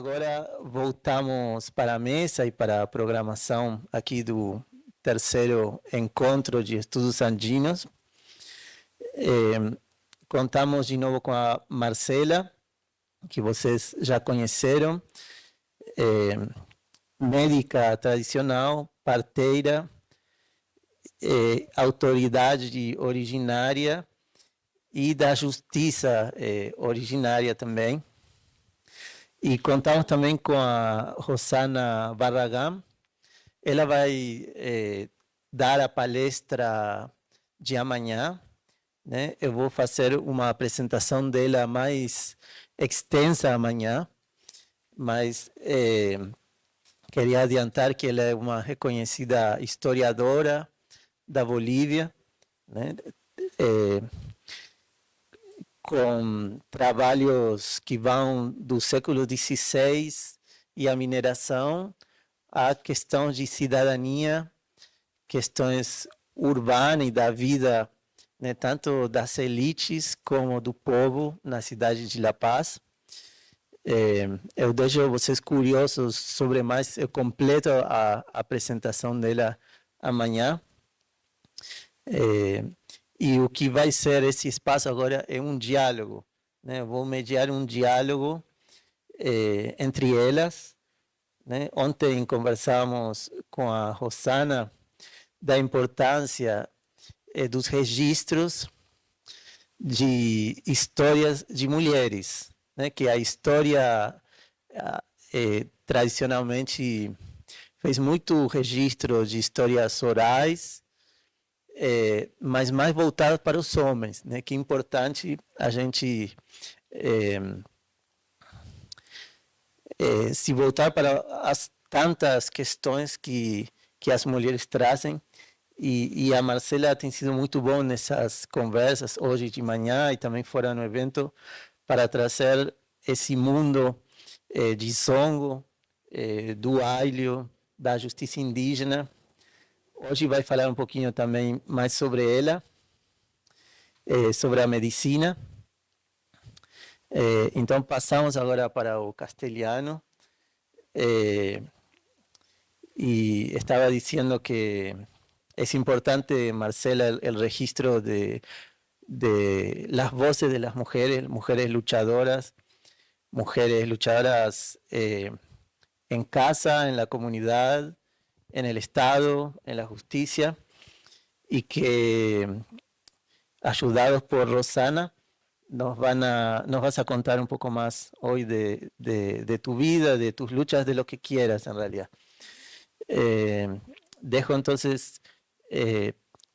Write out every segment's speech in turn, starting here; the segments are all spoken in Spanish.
agora voltamos para a mesa e para a programação aqui do terceiro encontro de estudos andinos. Contamos de novo com a Marcela, que vocês já conheceram, médica tradicional, parteira, autoridade originária e da justiça originária também. E contamos também com a Rosana Barragán. Ela vai dar a palestra de amanhã, né? Eu vou fazer uma apresentação dela mais extensa amanhã, mas queria adiantar que ela é uma reconhecida historiadora da Bolívia, né? Com trabalhos que vão do século XVI e a mineração, a questão de cidadania, questões urbanas e da vida, né, tanto das elites como do povo na cidade de La Paz. Eu deixo vocês curiosos sobre mais, eu completo a apresentação dela amanhã. E o que vai ser esse espaço agora é um diálogo, né? Vou mediar um diálogo entre elas, né? Ontem conversamos com a Rosana da importância dos registros de histórias de mulheres, né? Que a história tradicionalmente fez muito registro de histórias orais, mas mais voltado para os homens, né? Que é importante a gente se voltar para as tantas questões que as mulheres trazem, e a Marcela tem sido muito bom nessas conversas, hoje de manhã e também fora no evento, para trazer esse mundo de Zongo, do Aylio, da justiça indígena. Hoje vai falar um pouquinho também mais sobre ela, sobre a medicina. Então, passamos agora para o castelhano. Y estaba diciendo que es importante, Marcela, el registro de las voces de las mujeres, mujeres luchadoras en casa, en la comunidad, en el Estado, en la justicia, y que ayudados por Rosana nos vas a contar un poco más hoy de tu vida, de tus luchas, de lo que quieras en realidad. Dejo entonces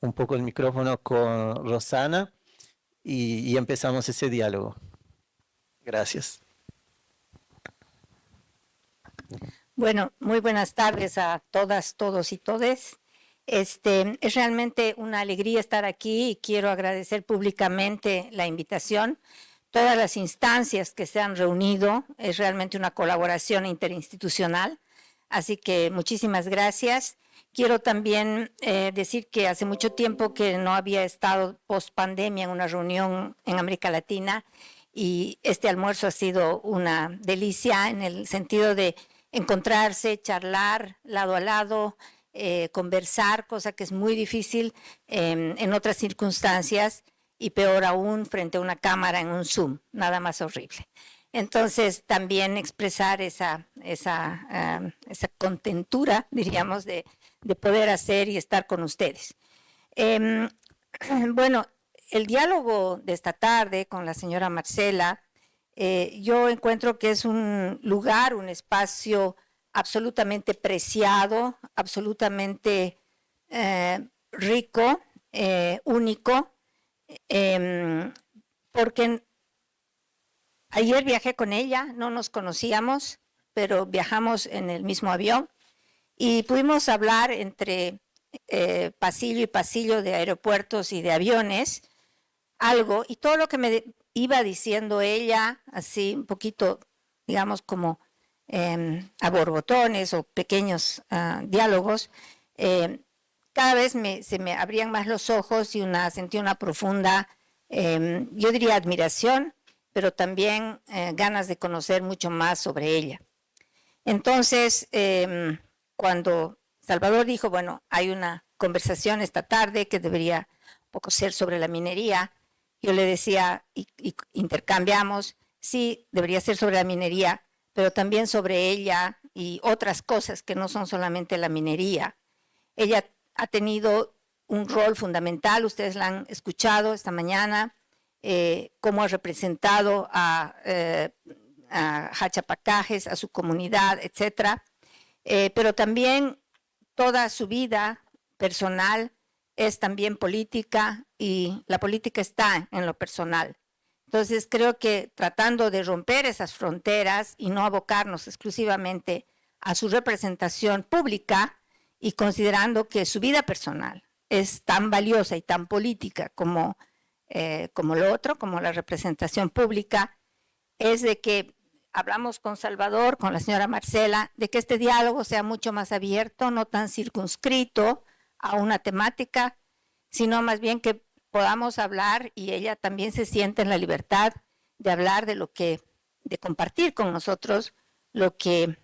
un poco el micrófono con Rosana y empezamos ese diálogo. Gracias. Bueno, muy buenas tardes a todas, todos y todes. Es realmente una alegría estar aquí y quiero agradecer públicamente la invitación. Todas las instancias que se han reunido, es realmente una colaboración interinstitucional, así que muchísimas gracias. Quiero también decir que hace mucho tiempo que no había estado post pandemia en una reunión en América Latina y este almuerzo ha sido una delicia en el sentido de encontrarse, charlar lado a lado, conversar, cosa que es muy difícil en otras circunstancias y peor aún frente a una cámara en un Zoom, nada más horrible. Entonces también expresar esa contentura, diríamos, de poder hacer y estar con ustedes. Bueno, el diálogo de esta tarde con la señora Marcela, yo encuentro que es un lugar, un espacio absolutamente preciado, absolutamente rico, único, porque ayer viajé con ella, no nos conocíamos, pero viajamos en el mismo avión y pudimos hablar entre pasillo y pasillo de aeropuertos y de aviones, algo, y todo lo que me iba diciendo ella, así un poquito, digamos, como a borbotones o pequeños diálogos, cada vez se me abrían más los ojos y sentí una profunda, yo diría admiración, pero también ganas de conocer mucho más sobre ella. Entonces, cuando Salvador dijo, bueno, hay una conversación esta tarde que debería un poco ser sobre la minería, yo le decía, y intercambiamos, sí, debería ser sobre la minería, pero también sobre ella y otras cosas que no son solamente la minería. Ella ha tenido un rol fundamental, ustedes la han escuchado esta mañana, cómo ha representado a Hachapacajes, a su comunidad, etcétera, pero también toda su vida personal es también política y la política está en lo personal. Entonces creo que tratando de romper esas fronteras y no abocarnos exclusivamente a su representación pública y considerando que su vida personal es tan valiosa y tan política como lo otro, como la representación pública, es de que hablamos con Salvador, con la señora Marcela, de que este diálogo sea mucho más abierto, no tan circunscrito a una temática, sino más bien que podamos hablar y ella también se siente en la libertad de hablar de de compartir con nosotros lo que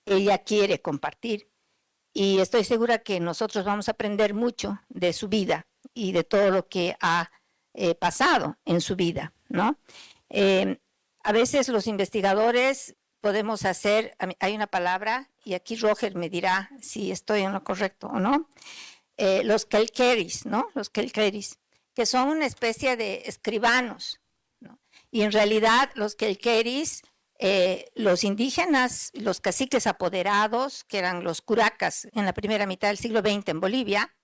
ella quiere compartir. Y estoy segura que nosotros vamos a aprender mucho de su vida y de todo lo que ha pasado en su vida, ¿no? A veces los investigadores podemos hacer, hay una palabra, y aquí Roger me dirá si estoy en lo correcto o no, los kelkeris, ¿no? Los kelkeris, que son una especie de escribanos, ¿no? Y en realidad los kelkeris, los indígenas, los caciques apoderados, que eran los curacas en la primera mitad del siglo XX en Bolivia,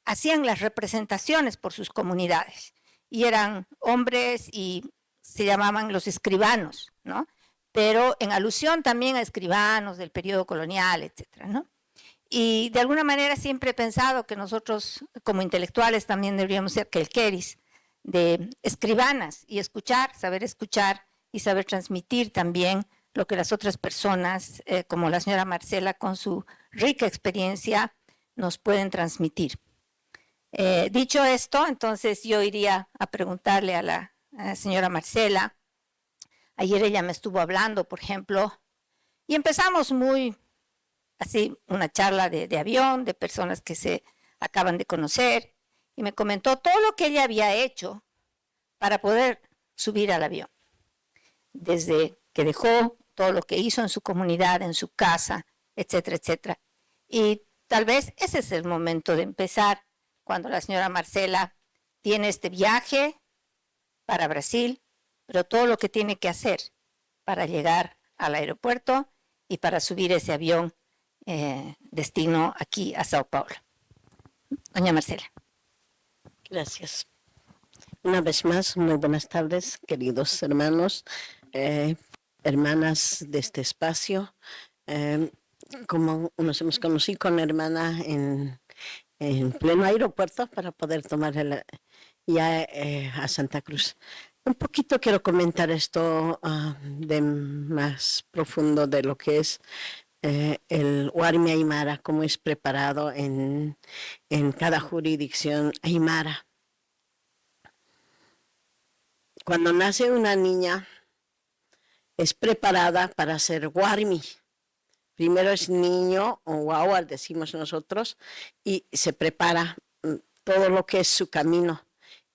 hacían las representaciones por sus comunidades y eran hombres y se llamaban los escribanos, ¿no? Pero en alusión también a escribanos del periodo colonial, etcétera, ¿no? Y de alguna manera siempre he pensado que nosotros como intelectuales también deberíamos ser kelkeris, de escribanas y escuchar, y saber transmitir también lo que las otras personas, como la señora Marcela, con su rica experiencia, nos pueden transmitir. Dicho esto, entonces yo iría a preguntarle a la señora Marcela. Ayer ella me estuvo hablando, por ejemplo, y empezamos muy así, una charla de avión, de personas que se acaban de conocer, y me comentó todo lo que ella había hecho para poder subir al avión. Desde que dejó todo lo que hizo en su comunidad, en su casa, etcétera, etcétera. Y tal vez ese es el momento de empezar, cuando la señora Marcela tiene este viaje para Brasil, pero todo lo que tiene que hacer para llegar al aeropuerto y para subir ese avión destino aquí a Sao Paulo. Doña Marcela. Gracias. Una vez más, muy buenas tardes, queridos hermanos, hermanas de este espacio. Como nos hemos conocido con la hermana en pleno aeropuerto para poder tomar ya a Santa Cruz. Un poquito quiero comentar esto de más profundo de lo que es el Warmi Aymara, cómo es preparado en cada jurisdicción Aymara. Cuando nace una niña, es preparada para ser Warmi. Primero es niño o guagua, decimos nosotros, y se prepara todo lo que es su camino.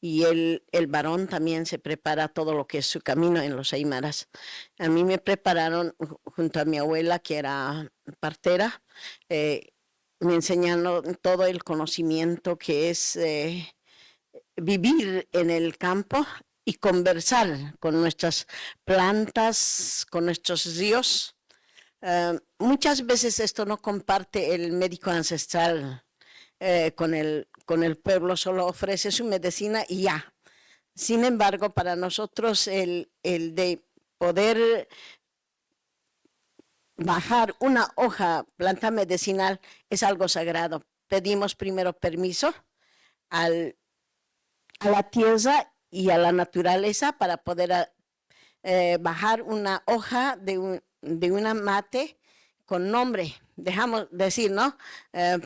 Y el varón también se prepara todo lo que es su camino en los aymaras. A mí me prepararon junto a mi abuela, que era partera, me enseñaron todo el conocimiento que es vivir en el campo y conversar con nuestras plantas, con nuestros ríos. Muchas veces esto no comparte el médico ancestral con el pueblo, solo ofrece su medicina y ya. Sin embargo, para nosotros el de poder bajar una hoja, planta medicinal, es algo sagrado. Pedimos primero permiso a la tierra y a la naturaleza para poder bajar una hoja de una mate con nombre, dejamos decir, ¿no?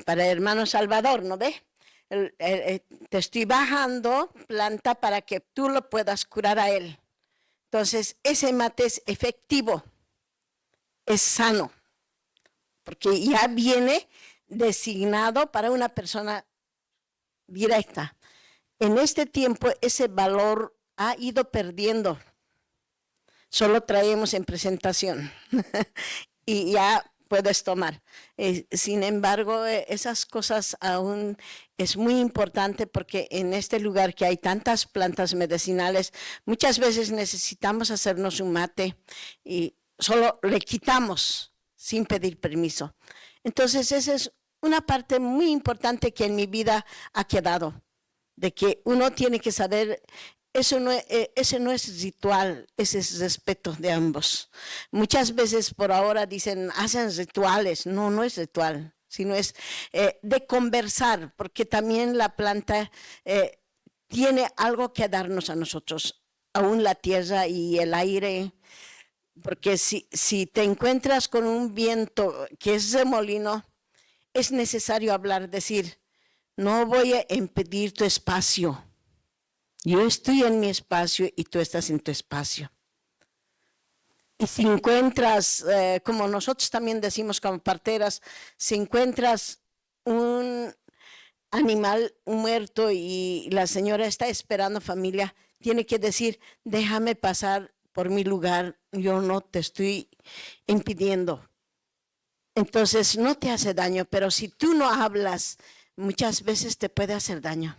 Para el hermano Salvador, ¿no ve? Te estoy bajando planta para que tú lo puedas curar a él. Entonces, ese mate es efectivo. es sano, porque ya viene designado para una persona directa. En este tiempo ese valor ha ido perdiendo. Solo traemos en presentación y ya puedes tomar. Sin embargo, esas cosas aún es muy importante porque en este lugar que hay tantas plantas medicinales, muchas veces necesitamos hacernos un mate y solo le quitamos sin pedir permiso. Entonces, esa es una parte muy importante que en mi vida ha quedado, de que uno tiene que saber, ese no es ritual, ese es respeto de ambos. Muchas veces por ahora dicen, hacen rituales. No, no es ritual, sino es de conversar, porque también la planta tiene algo que darnos a nosotros, aún la tierra y el aire. Porque si te encuentras con un viento que es remolino, es necesario hablar, decir, no voy a impedir tu espacio. Yo estoy en mi espacio y tú estás en tu espacio. Y si encuentras, como nosotros también decimos como parteras, si encuentras un animal muerto y la señora está esperando familia, tiene que decir, déjame pasar por mi lugar, yo no te estoy impidiendo. Entonces no te hace daño, pero si tú no hablas, muchas veces te puede hacer daño.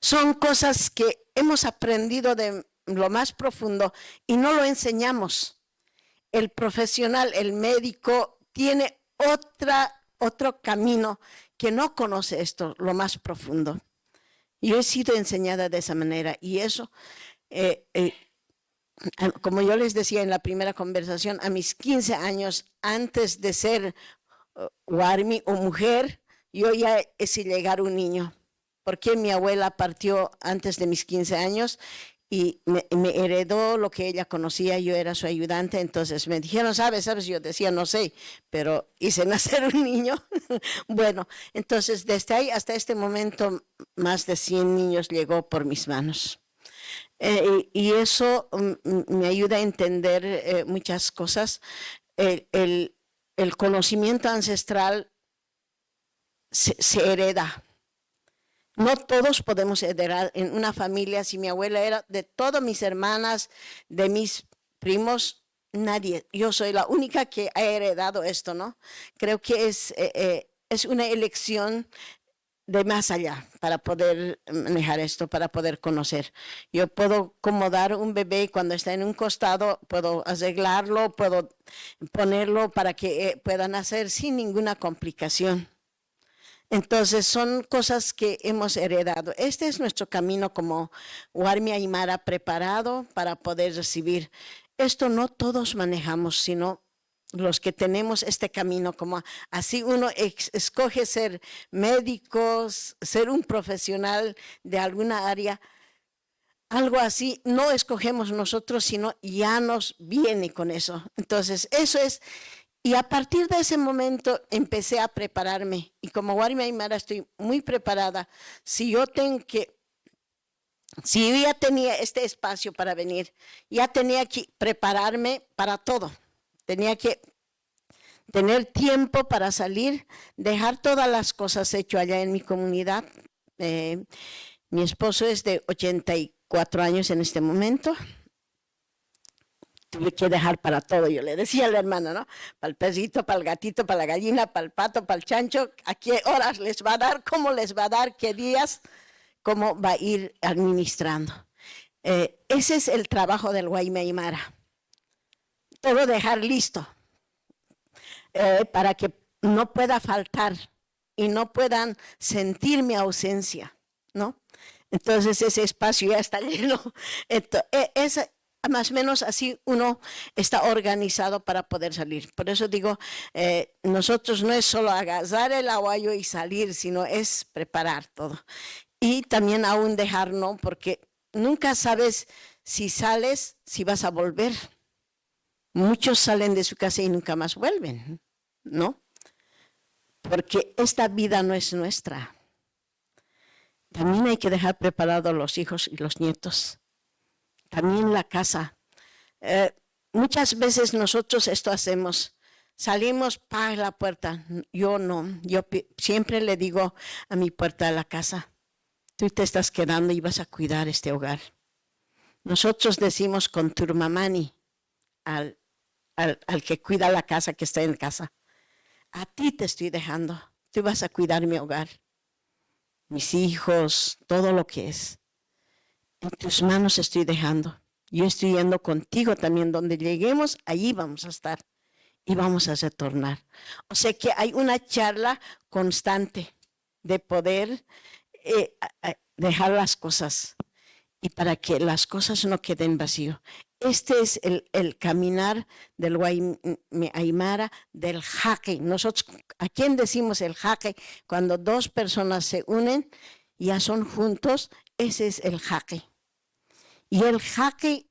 Son cosas que hemos aprendido de lo más profundo y no lo enseñamos. El profesional, el médico, tiene otro camino que no conoce esto, lo más profundo. Yo he sido enseñada de esa manera y eso, como yo les decía en la primera conversación, a mis 15 años, antes de ser warmi o mujer, yo ya hice llegar un niño. Porque mi abuela partió antes de mis 15 años y me heredó lo que ella conocía, yo era su ayudante, entonces me dijeron, ¿sabes? Yo decía, no sé, pero hice nacer un niño. Bueno, entonces desde ahí hasta este momento, más de 100 niños llegó por mis manos. Y eso me ayuda a entender muchas cosas. El conocimiento ancestral se hereda. No todos podemos heredar en una familia. Si mi abuela era de todas mis hermanas, de mis primos, nadie. Yo soy la única que ha heredado esto, ¿no? Creo que es una elección de más allá para poder manejar esto, para poder conocer. Yo puedo acomodar un bebé cuando está en un costado, puedo arreglarlo, puedo ponerlo para que pueda nacer sin ninguna complicación. Entonces son cosas que hemos heredado. Este es nuestro camino como Warmi Aymara, preparado para poder recibir. Esto no todos manejamos, sino los que tenemos este camino, como así uno escoge ser médicos, ser un profesional de alguna área, algo así, no escogemos nosotros, sino ya nos viene con eso. Entonces eso es. Y a partir de ese momento empecé a prepararme. Y como Warmi Aymara estoy muy preparada. Si yo ya tenía este espacio para venir, ya tenía que prepararme para todo. Tenía que tener tiempo para salir, dejar todas las cosas hechas allá en mi comunidad. Mi esposo es de 84 años en este momento. Tuve que dejar para todo, yo le decía a la hermana, ¿no? Para el perrito, para el gatito, para la gallina, para el pato, para el chancho, a qué horas les va a dar, cómo les va a dar, qué días, cómo va a ir administrando. Ese es el trabajo del Warmi Aymara. Todo dejar listo para que no pueda faltar y no puedan sentir mi ausencia, ¿no? Entonces ese espacio ya está lleno. Más o menos así uno está organizado para poder salir. Por eso digo, nosotros no es solo agarrar el aguayo y salir, sino es preparar todo. Y también aún dejar, ¿no? Porque nunca sabes si sales, si vas a volver. Muchos salen de su casa y nunca más vuelven, ¿no? Porque esta vida no es nuestra. También hay que dejar preparados los hijos y los nietos. También la casa. muchas veces nosotros esto hacemos. Salimos para la puerta. Yo no. Yo siempre le digo a mi puerta de la casa, tú te estás quedando y vas a cuidar este hogar. Nosotros decimos con turmamani al que cuida la casa, que está en casa. A ti te estoy dejando. Tú vas a cuidar mi hogar, mis hijos, todo lo que es. En tus manos estoy dejando. Yo estoy yendo contigo también. Donde lleguemos, allí vamos a estar y vamos a retornar. O sea que hay una charla constante de poder dejar las cosas y para que las cosas no queden vacío. Este es el caminar del Guaymi Aymara, del jaque. Nosotros, ¿a quién decimos el jaque? Cuando dos personas se unen, ya son juntos, ese es el jaque. Y el jaque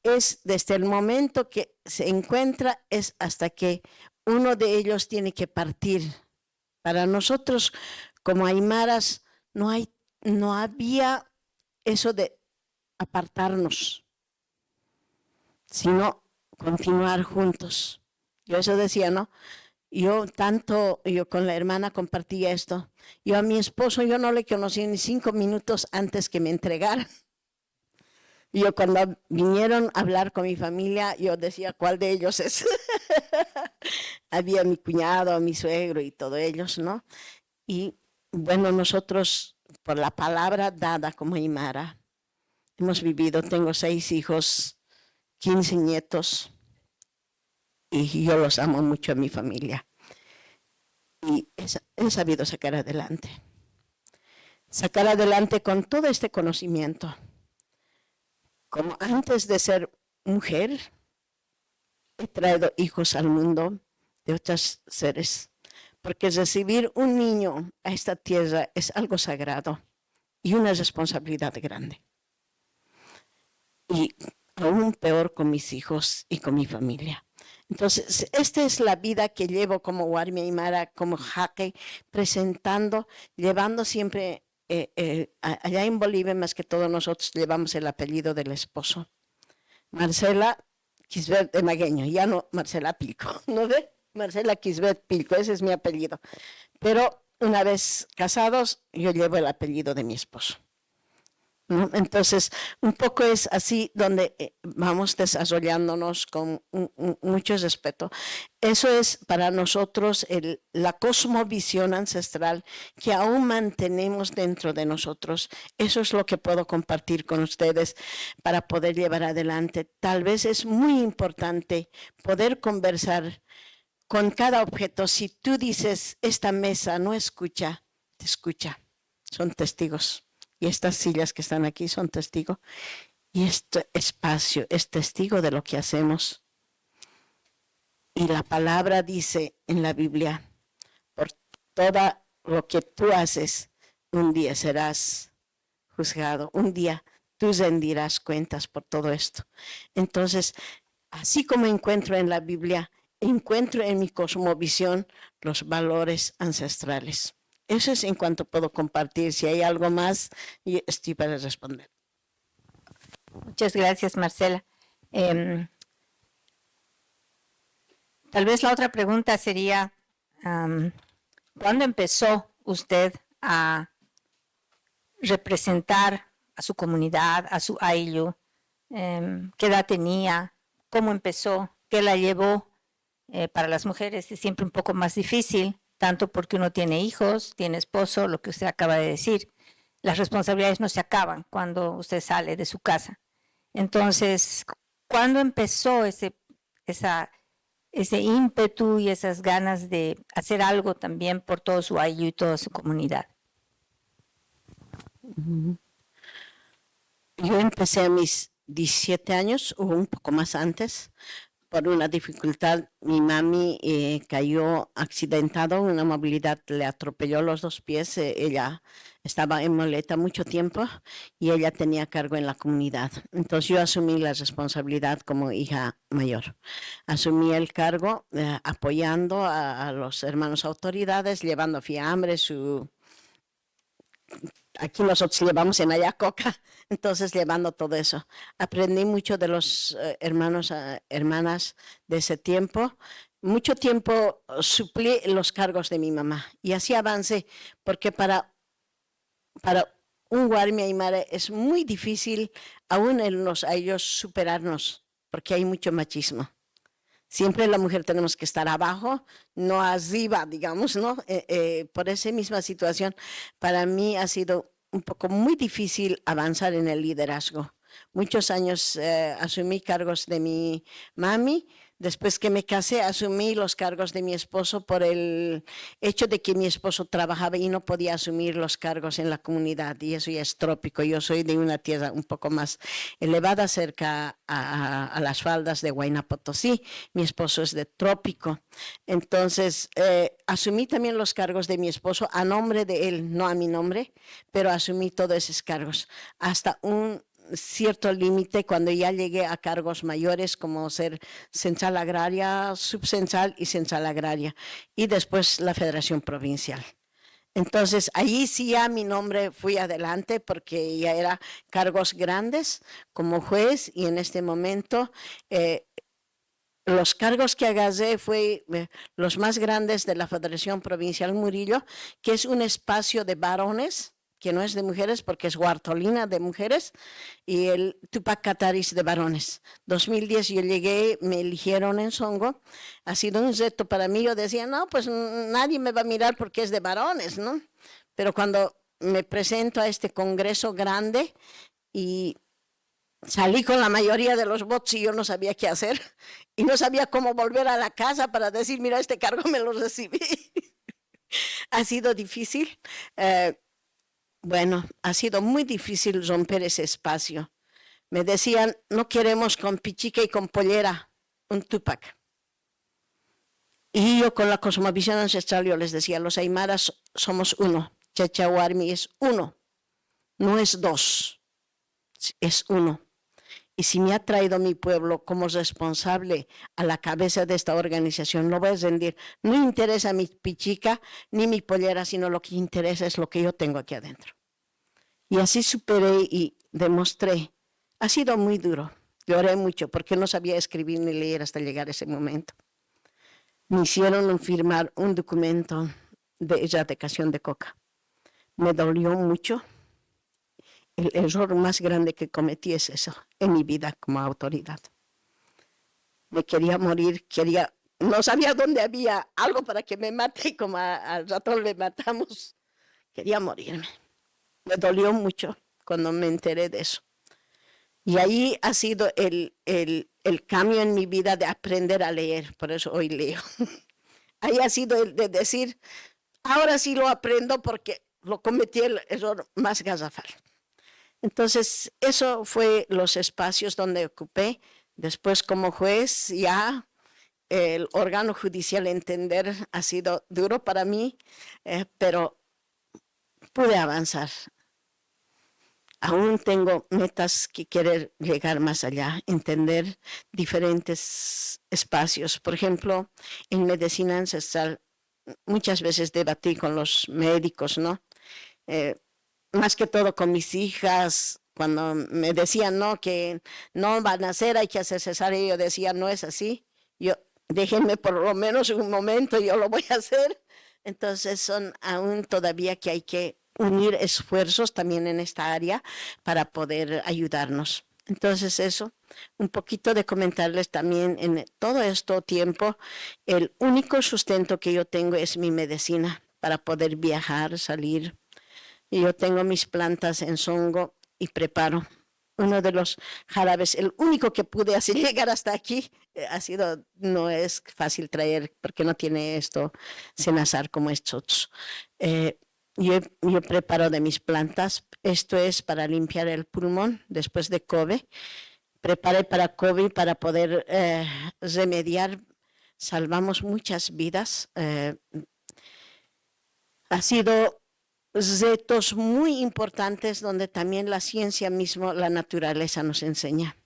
es desde el momento que se encuentra, es hasta que uno de ellos tiene que partir. Para nosotros, como aymaras, no había eso de apartarnos, sino continuar juntos. Yo eso decía, ¿no? Yo con la hermana compartía esto. Yo a mi esposo, yo no le conocí ni 5 minutos antes que me entregara. Yo cuando vinieron a hablar con mi familia, yo decía, ¿cuál de ellos es? Había mi cuñado, mi suegro y todos ellos, ¿no? Y bueno, nosotros, por la palabra dada como aymara, hemos vivido, tengo 6 hijos, 15 nietos, y yo los amo mucho a mi familia. Y he sabido sacar adelante con todo este conocimiento. Como antes de ser mujer, he traído hijos al mundo de otros seres, porque recibir un niño a esta tierra es algo sagrado y una responsabilidad grande. Y aún peor con mis hijos y con mi familia. Entonces, esta es la vida que llevo como Guaymi Aymara, como jaque, presentando, llevando siempre, allá en Bolivia, más que todo nosotros llevamos el apellido del esposo. Marcela Quisbert de Magueño, ya no Marcela Pilco, ¿no ve? Marcela Quisbert Pilco, ese es mi apellido. Pero una vez casados, yo llevo el apellido de mi esposo, ¿no? Entonces, un poco es así donde vamos desarrollándonos con mucho respeto. Eso es para nosotros la cosmovisión ancestral que aún mantenemos dentro de nosotros. Eso es lo que puedo compartir con ustedes para poder llevar adelante. Tal vez es muy importante poder conversar con cada objeto. Si tú dices, esta mesa no escucha, te escucha. Son testigos. Y estas sillas que están aquí son testigos. Y este espacio es testigo de lo que hacemos. Y la palabra dice en la Biblia, por todo lo que tú haces, un día serás juzgado. Un día tú rendirás cuentas por todo esto. Entonces, así como encuentro en la Biblia, encuentro en mi cosmovisión los valores ancestrales. Eso es en cuanto puedo compartir. Si hay algo más, yo estoy para responder. Muchas gracias, Marcela. Tal vez la otra pregunta sería, ¿cuándo empezó usted a representar a su comunidad, a su ayllu? ¿Qué edad tenía? ¿Cómo empezó? ¿Qué la llevó? Para las mujeres es siempre un poco más difícil, tanto porque uno tiene hijos, tiene esposo, lo que usted acaba de decir. Las responsabilidades no se acaban cuando usted sale de su casa. Entonces, ¿cuándo empezó ese ímpetu y esas ganas de hacer algo también por todo su ayllu y toda su comunidad? Yo empecé a mis 17 años o un poco más antes. Por una dificultad, mi mami cayó accidentado, una movilidad le atropelló los 2 pies, ella estaba en muleta mucho tiempo y ella tenía cargo en la comunidad. Entonces yo asumí la responsabilidad como hija mayor. Asumí el cargo apoyando a los hermanos autoridades, llevando fiambre, aquí nosotros llevamos en allá coca, entonces llevando todo eso. Aprendí mucho de los hermanos, hermanas de ese tiempo. Mucho tiempo suplí los cargos de mi mamá y así avancé, porque para un Guarmi Aymara es muy difícil aún a ellos superarnos, porque hay mucho machismo. Siempre la mujer tenemos que estar abajo, no arriba, digamos, ¿no? Por esa misma situación, para mí ha sido un poco muy difícil avanzar en el liderazgo. Muchos años asumí cargos de mi mami. Después que me casé, asumí los cargos de mi esposo por el hecho de que mi esposo trabajaba y no podía asumir los cargos en la comunidad. Y eso ya es trópico. Yo soy de una tierra un poco más elevada, cerca a las faldas de Huayna Potosí. Mi esposo es de trópico. Entonces, asumí también los cargos de mi esposo a nombre de él, no a mi nombre, pero asumí todos esos cargos hasta un cierto límite cuando ya llegué a cargos mayores como ser central agraria, subcentral y central agraria y después la Federación Provincial. Entonces allí sí ya mi nombre fui adelante porque ya era cargos grandes como juez y en este momento los cargos que agarré fue los más grandes de la Federación Provincial Murillo, que es un espacio de varones, que no es de mujeres porque es Huartolina de mujeres, y el Tupac Cataris de varones. 2010 yo llegué, me eligieron en Songo, ha sido un reto para mí, yo decía, no, pues nadie me va a mirar porque es de varones, ¿no? Pero cuando me presento a este congreso grande y salí con la mayoría de los votos y yo no sabía qué hacer, y no sabía cómo volver a la casa para decir, mira, este cargo me lo recibí. Ha sido difícil. Bueno, ha sido muy difícil romper ese espacio. Me decían, no queremos con pichica y con pollera un Tupac. Y yo con la cosmovisión ancestral yo les decía, los aymaras somos uno, Chachahuarmi es uno, no es dos, es uno. Y si me ha traído mi pueblo como responsable a la cabeza de esta organización, no voy a rendir. No interesa mi pichica ni mi pollera, sino lo que interesa es lo que yo tengo aquí adentro. Y así superé y demostré. Ha sido muy duro. Lloré mucho porque no sabía escribir ni leer hasta llegar a ese momento. Me hicieron firmar un documento de erradicación de coca. Me dolió mucho. El error más grande que cometí es eso en mi vida como autoridad. Me quería morir, no sabía dónde había algo para que me mate y como al ratón le matamos, quería morirme. Me dolió mucho cuando me enteré de eso. Y ahí ha sido el cambio en mi vida de aprender a leer, por eso hoy leo. Ahí ha sido el de decir, ahora sí lo aprendo porque lo cometí el error más garrafal. Entonces, eso fue los espacios donde ocupé. Después, como juez, ya el órgano judicial entender ha sido duro para mí, pero pude avanzar. Aún tengo metas que querer llegar más allá, entender diferentes espacios. Por ejemplo, en medicina ancestral, muchas veces debatí con los médicos, ¿no? Más que todo con mis hijas, cuando me decían no, que no va a nacer, hay que hacer cesárea, yo decía, no es así, déjenme por lo menos un momento, yo lo voy a hacer. Entonces son aún todavía que hay que unir esfuerzos también en esta área para poder ayudarnos. Entonces eso, un poquito de comentarles también en todo este tiempo, el único sustento que yo tengo es mi medicina para poder viajar, salir. Y yo tengo mis plantas en Songo y preparo. Uno de los jarabes, el único que pude hacer llegar hasta aquí, no es fácil traer porque no tiene esto senazar como estos. Yo preparo de mis plantas, esto es para limpiar el pulmón después de COVID. Preparé para COVID para poder remediar, salvamos muchas vidas. Ha sido retos muy importantes donde también la ciencia misma, la naturaleza nos enseña.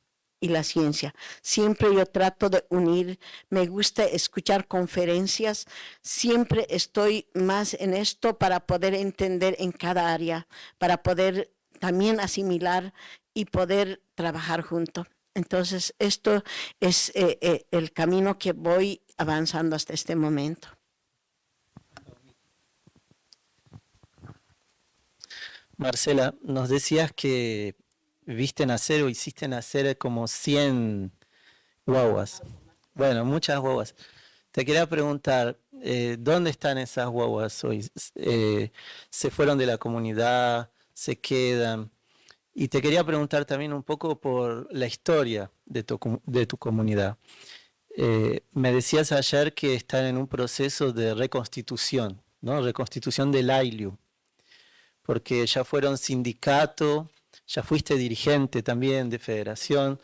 y la ciencia. Siempre yo trato de unir, me gusta escuchar conferencias, siempre estoy más en esto para poder entender en cada área, para poder también asimilar y poder trabajar juntos. Entonces, esto es el camino que voy avanzando hasta este momento. Marcela, nos decías que viste nacer o hiciste nacer como 100 guaguas. Bueno, muchas guaguas. Te quería preguntar, ¿dónde están esas guaguas hoy? ¿Se fueron de la comunidad? ¿Se quedan? Y te quería preguntar también un poco por la historia de tu comunidad. Me decías ayer que están en un proceso de reconstitución, ¿no? Reconstitución del AILU, porque ya fueron sindicato, ya fuiste dirigente también de federación,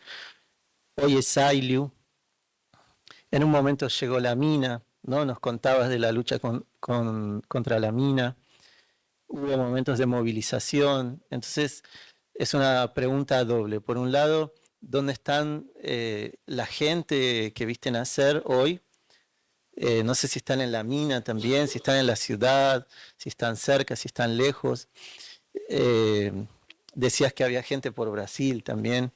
hoy es AILU. En un momento llegó la mina, ¿no? Nos contabas de la lucha contra la mina, hubo momentos de movilización, entonces es una pregunta doble. Por un lado, ¿dónde están la gente que viste nacer hoy? No sé si están en la mina también, si están en la ciudad, si están cerca, si están lejos. Decías que había gente por Brasil también.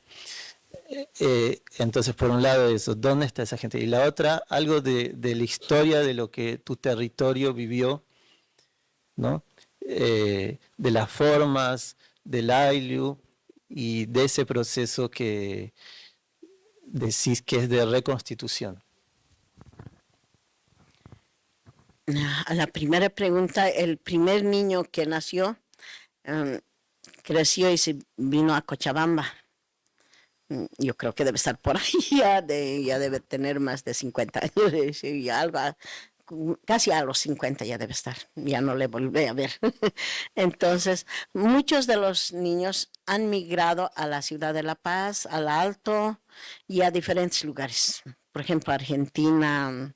Entonces, por un lado eso, ¿dónde está esa gente? Y la otra, algo de la historia de lo que tu territorio vivió, ¿no? De las formas del AILU y de ese proceso que decís que es de reconstitución. A la primera pregunta, el primer niño que nació creció y se vino a Cochabamba. Yo creo que debe estar por ahí, ya debe tener más de 50 años, y algo, casi a los 50 ya debe estar, ya no le volví a ver. Entonces, muchos de los niños han migrado a la ciudad de La Paz, al Alto y a diferentes lugares. Por ejemplo, Argentina,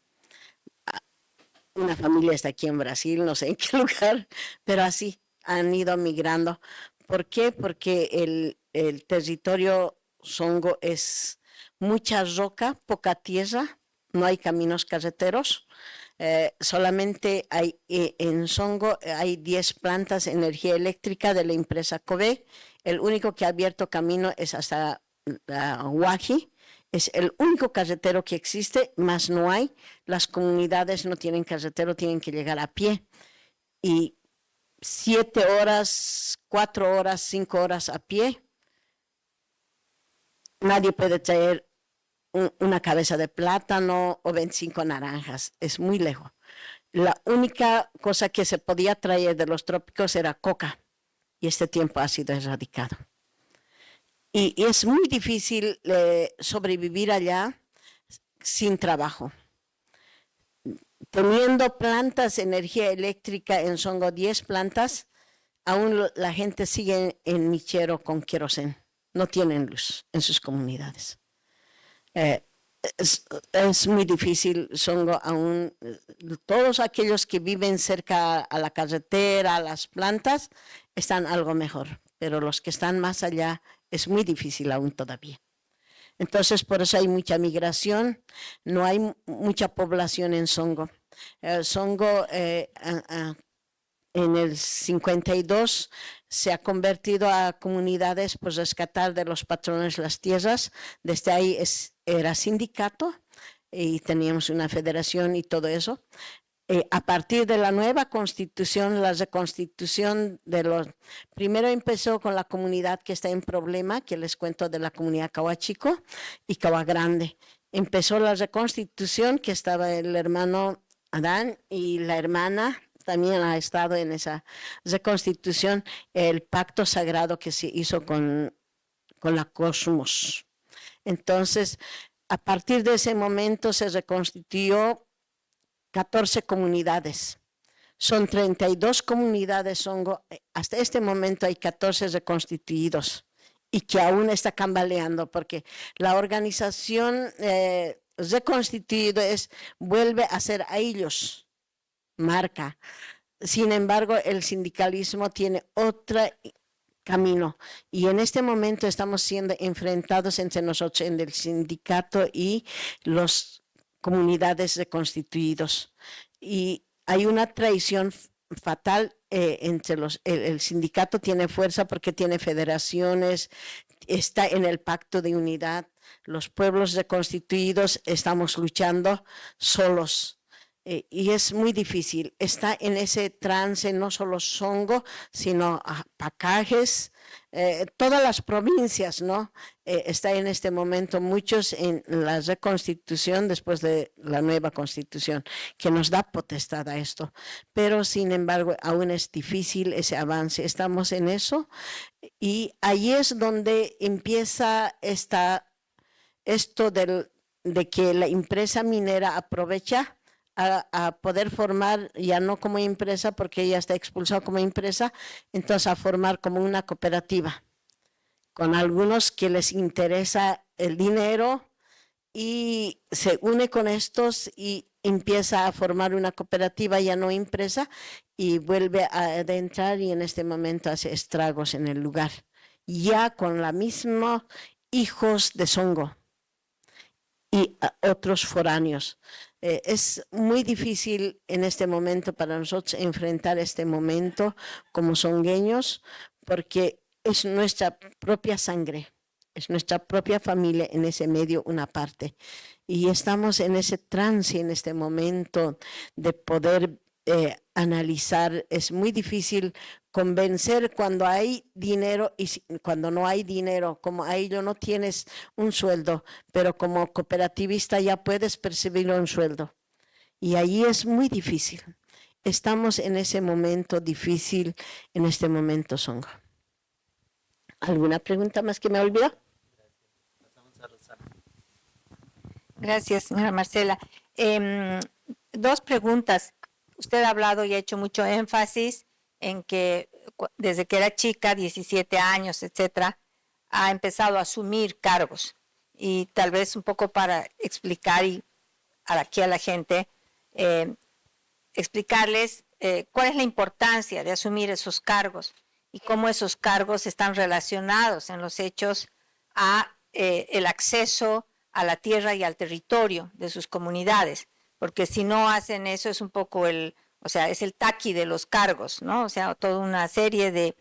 una familia está aquí en Brasil, no sé en qué lugar, pero así han ido migrando. ¿Por qué? Porque el territorio Songo es mucha roca, poca tierra, no hay caminos carreteros. Solamente hay en Songo hay 10 plantas de energía eléctrica de la empresa COBE. El único que ha abierto camino es hasta Huaji. Es el único carretero que existe, más no hay. Las comunidades no tienen carretero, tienen que llegar a pie. Y 7 horas, 4 horas, 5 horas a pie. Nadie puede traer una cabeza de plátano o 25 naranjas. Es muy lejos. La única cosa que se podía traer de los trópicos era coca. Y este tiempo ha sido erradicado. Y es muy difícil sobrevivir allá sin trabajo. Teniendo plantas de energía eléctrica en Songo, 10 plantas, aún la gente sigue en michero con queroseno. No tienen luz en sus comunidades. Es muy difícil, Songo, aún todos aquellos que viven cerca a la carretera, a las plantas, están algo mejor, pero los que están más allá es muy difícil aún todavía. Entonces, por eso hay mucha migración, no hay mucha población en Songo. Songo en el 52 se ha convertido a comunidades por rescatar de los patrones las tierras. Desde ahí era sindicato y teníamos una federación y todo eso. A partir de la nueva constitución, la reconstitución de los... Primero empezó con la comunidad que está en problema, que les cuento de la comunidad Cahuachico y Cahuagrande. Empezó la reconstitución, que estaba el hermano Adán y la hermana también ha estado en esa reconstitución, el pacto sagrado que se hizo con la Cosmos. Entonces, a partir de ese momento se reconstituyó 14 comunidades. Son 32 comunidades Songo. Hasta este momento hay 14 reconstituidos y que aún está cambaleando porque la organización reconstituida vuelve a ser a ellos marca. Sin embargo, el sindicalismo tiene otra camino. Y en este momento estamos siendo enfrentados entre nosotros, en el sindicato y las comunidades de constituidos. Y hay una traición fatal entre el sindicato tiene fuerza porque tiene federaciones, está en el pacto de unidad. Los pueblos reconstituidos estamos luchando solos. Y es muy difícil. Está en ese trance no solo Songo, sino Pacajes, todas las provincias, ¿no? Está en este momento muchos en la reconstitución después de la nueva constitución, que nos da potestad a esto. Pero sin embargo, aún es difícil ese avance. Estamos en eso y ahí es donde empieza esto de que la empresa minera aprovecha a poder formar, ya no como empresa, porque ella está expulsada como empresa, entonces a formar como una cooperativa, con algunos que les interesa el dinero y se une con estos y empieza a formar una cooperativa, ya no empresa, y vuelve a adentrar y en este momento hace estragos en el lugar, ya con la misma hijos de Songo y otros foráneos. Es muy difícil en este momento para nosotros enfrentar este momento como songueños, porque es nuestra propia sangre, es nuestra propia familia en ese medio una parte. Y estamos en ese trance en este momento de poder analizar. Es muy difícil convencer cuando hay dinero y cuando no hay dinero. Como ahí no tienes un sueldo, pero como cooperativista ya puedes percibir un sueldo. Y ahí es muy difícil. Estamos en ese momento difícil, en este momento, Songo. ¿Alguna pregunta más que me olvidó? Gracias, señora Marcela. Dos preguntas. Usted ha hablado y ha hecho mucho énfasis en que desde que era chica, 17 años, etcétera, ha empezado a asumir cargos. Y tal vez un poco para explicar aquí a la gente, explicarles cuál es la importancia de asumir esos cargos y cómo esos cargos están relacionados en los hechos a el acceso a la tierra y al territorio de sus comunidades, porque si no hacen eso es un poco es el taqui de los cargos, ¿no? O sea, toda una serie de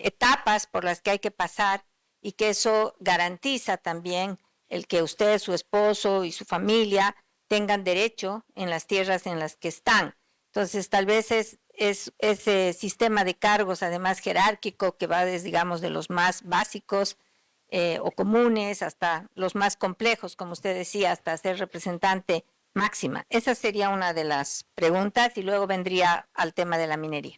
etapas por las que hay que pasar y que eso garantiza también el que usted, su esposo y su familia tengan derecho en las tierras en las que están. Entonces, tal vez es ese sistema de cargos, además jerárquico, que va desde, digamos, de los más básicos o comunes hasta los más complejos, como usted decía, hasta ser representante máxima. Esa sería una de las preguntas y luego vendría al tema de la minería.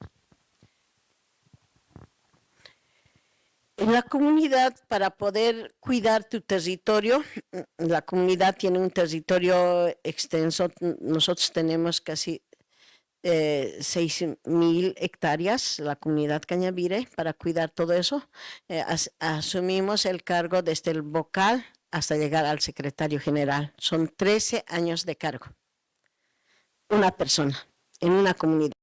En la comunidad, para poder cuidar tu territorio, la comunidad tiene un territorio extenso. Nosotros tenemos casi 6,000 hectáreas, la comunidad Cañabire, para cuidar todo eso. Asumimos el cargo desde el vocal hasta llegar al secretario general. Son 13 años de cargo. Una persona en una comunidad.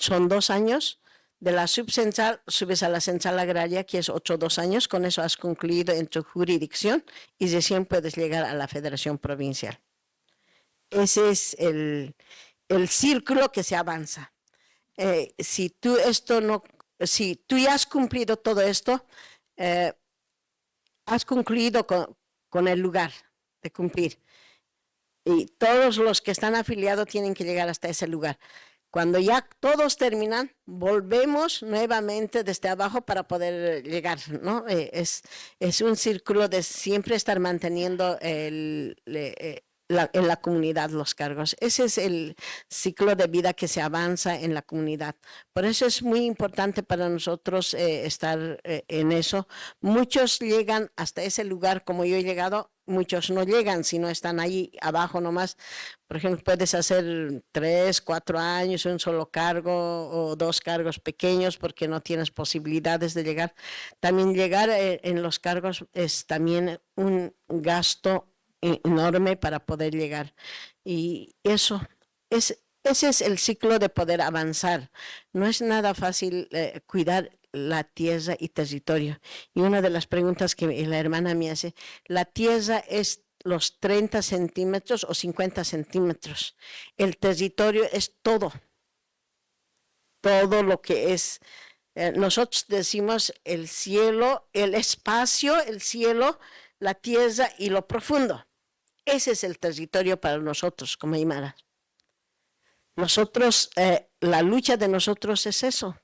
Son 2 años. De la subcentral subes a la central agraria, que es 2 años. Con eso has concluido en tu jurisdicción y recién puedes llegar a la federación provincial. Ese es el círculo que se avanza. Si tú ya has cumplido todo esto, has concluido con el lugar de cumplir. Y todos los que están afiliados tienen que llegar hasta ese lugar. Cuando ya todos terminan, volvemos nuevamente desde abajo para poder llegar, ¿no? Es un círculo de siempre estar manteniendo en la comunidad los cargos. Ese es el ciclo de vida que se avanza en la comunidad. Por eso es muy importante para nosotros estar en eso. Muchos llegan hasta ese lugar como yo he llegado, muchos no llegan, sino están ahí abajo nomás. Por ejemplo, puedes hacer 3, 4 años, un solo cargo o 2 cargos pequeños porque no tienes posibilidades de llegar. También llegar en los cargos es también un gasto enorme para poder llegar. Y eso es Ese es el ciclo de poder avanzar. No es nada fácil cuidar la tierra y territorio. Y una de las preguntas que la hermana me hace, ¿la tierra es los 30 centímetros o 50 centímetros? El territorio es todo lo que es. Nosotros decimos el cielo, el espacio, el cielo, la tierra y lo profundo. Ese es el territorio para nosotros como aymaras. Nosotros, la lucha de nosotros es eso.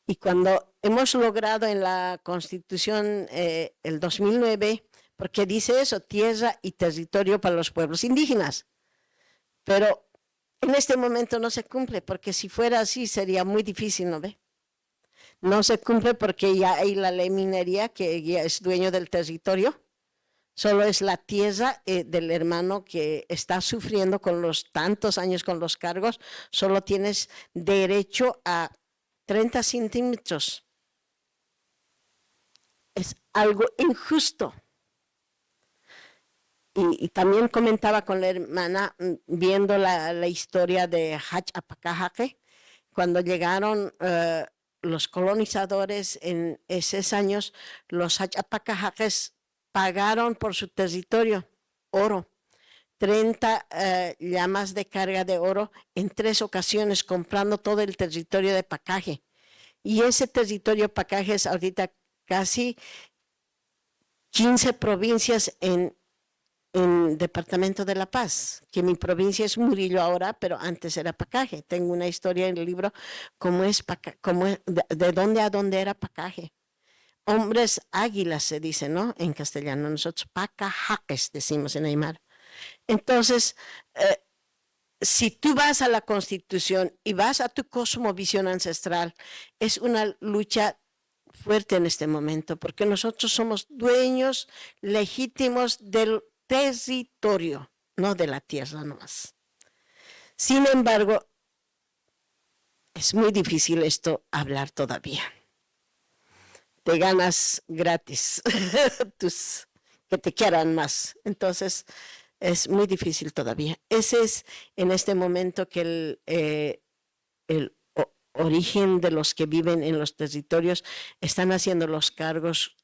Y cuando hemos logrado en la Constitución el 2009, porque dice eso, tierra y territorio para los pueblos indígenas. Pero en este momento no se cumple, porque si fuera así sería muy difícil, ¿no ve? No se cumple porque ya hay la ley minería que ya es dueño del territorio. Solo es la tierra del hermano que está sufriendo con los tantos años con los cargos. Solo tienes derecho a 30 centímetros. Es algo injusto. Y también comentaba con la hermana, viendo la historia de Hach Apacajaque, cuando llegaron los colonizadores en esos años, los Hach Apacajaques pagaron por su territorio oro, 30 llamas de carga de oro en 3 ocasiones, comprando todo el territorio de Pacaje. Y ese territorio Pacaje es ahorita casi 15 provincias en Departamento de La Paz, que mi provincia es Murillo ahora, pero antes era Pacaje. Tengo una historia en el libro, de dónde a dónde era Pacaje. Hombres águilas se dice, ¿no? En castellano, nosotros pacajaques decimos en aymara. Entonces, si tú vas a la Constitución y vas a tu cosmovisión ancestral, es una lucha fuerte en este momento, porque nosotros somos dueños legítimos del territorio, no de la tierra nomás. Sin embargo, es muy difícil esto hablar todavía. Te ganas gratis, que te quieran más. Entonces, es muy difícil todavía. Ese es en este momento que el origen de los que viven en los territorios están haciendo los cargos,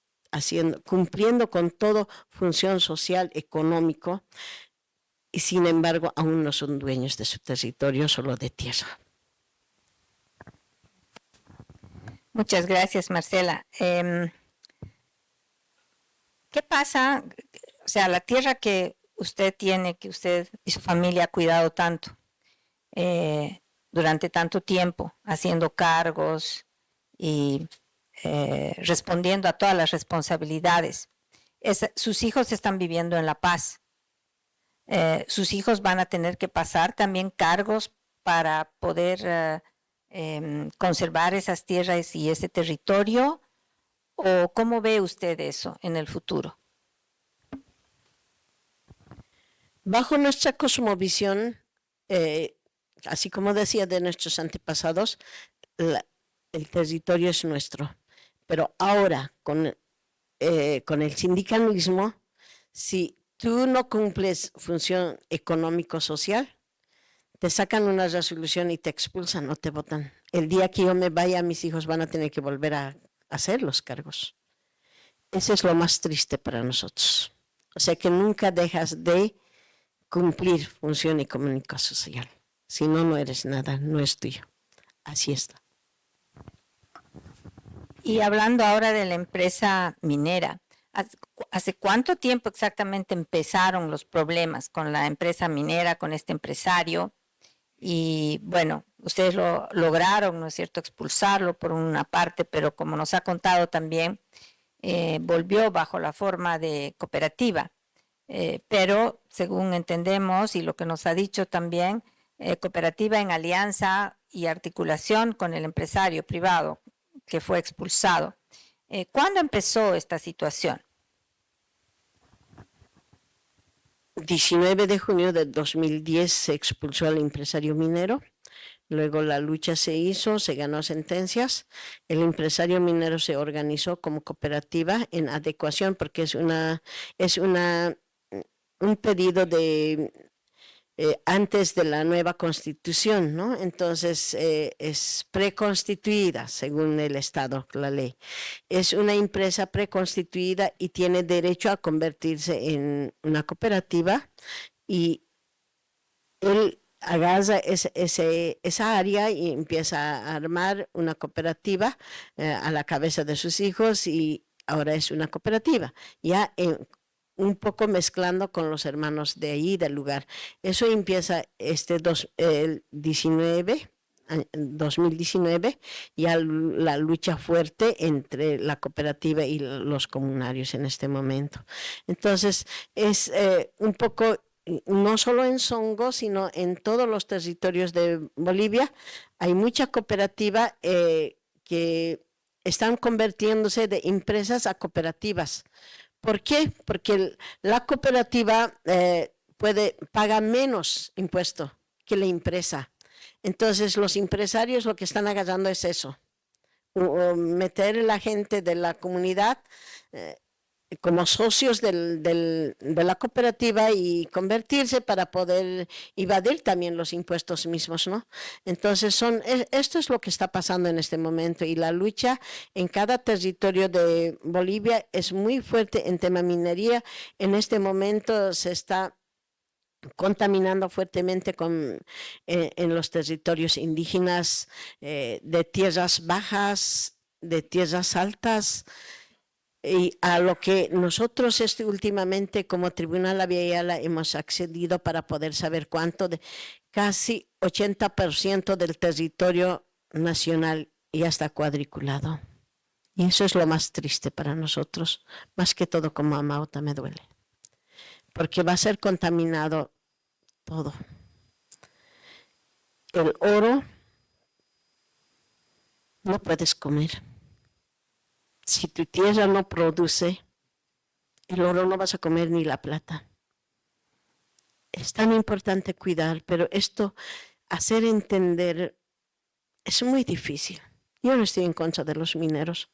cumpliendo con todo función social, económico, y sin embargo aún no son dueños de su territorio, solo de tierra. Muchas gracias, Marcela. ¿Qué pasa? O sea, la tierra que usted tiene, que usted y su familia ha cuidado tanto durante tanto tiempo, haciendo cargos y respondiendo a todas las responsabilidades. Sus hijos están viviendo en La Paz. Sus hijos van a tener que pasar también cargos para poder conservar esas tierras y ese territorio, ¿o cómo ve usted eso en el futuro? Bajo nuestra cosmovisión, así como decía de nuestros antepasados, el territorio es nuestro. Pero ahora, con el sindicalismo, si tú no cumples función económico-social, te sacan una resolución y te expulsan o te votan. El día que yo me vaya, mis hijos van a tener que volver a hacer los cargos. Eso es lo más triste para nosotros. O sea que nunca dejas de cumplir función económico-social. Si no, no eres nada, no es tuyo. Así está. Y hablando ahora de la empresa minera, ¿hace cuánto tiempo exactamente empezaron los problemas con la empresa minera, con este empresario? Y bueno, ustedes lo lograron, ¿no es cierto?, expulsarlo por una parte, pero como nos ha contado también, volvió bajo la forma de cooperativa. Pero según entendemos y lo que nos ha dicho también, cooperativa en alianza y articulación con el empresario privado que fue expulsado. ¿Cuándo empezó esta situación? 19 de junio de 2010 se expulsó al empresario minero. Luego la lucha se hizo, se ganó sentencias. El empresario minero se organizó como cooperativa en adecuación porque es un pedido de antes de la nueva constitución, ¿no? Entonces es preconstituida según el Estado, la ley. Es una empresa preconstituida y tiene derecho a convertirse en una cooperativa, y él agarra esa área y empieza a armar una cooperativa a la cabeza de sus hijos, y ahora es una cooperativa, ya un poco mezclando con los hermanos de ahí, del lugar. Eso empieza el 2019, ya la lucha fuerte entre la cooperativa y los comunarios en este momento. Entonces, es un poco, no solo en Songo, sino en todos los territorios de Bolivia, hay mucha cooperativa que están convirtiéndose de empresas a cooperativas. ¿Por qué? Porque la cooperativa paga menos impuesto que la empresa. Entonces los empresarios lo que están agarrando es eso, meter a la gente de la comunidad como socios de la cooperativa y convertirse para poder evadir también los impuestos mismos, ¿no? Entonces esto es lo que está pasando en este momento, y la lucha en cada territorio de Bolivia es muy fuerte en tema minería. En este momento se está contaminando fuertemente en los territorios indígenas, de tierras bajas, de tierras altas, y a lo que nosotros últimamente como Tribunal Abya Yala hemos accedido para poder saber cuánto, de casi 80% del territorio nacional ya está cuadriculado. Y eso es lo más triste para nosotros, más que todo como Amauta me duele, porque va a ser contaminado todo. El oro no puedes comer. Si tu tierra no produce, el oro no vas a comer ni la plata. Es tan importante cuidar, pero esto, hacer entender, es muy difícil. Yo no estoy en contra de los mineros,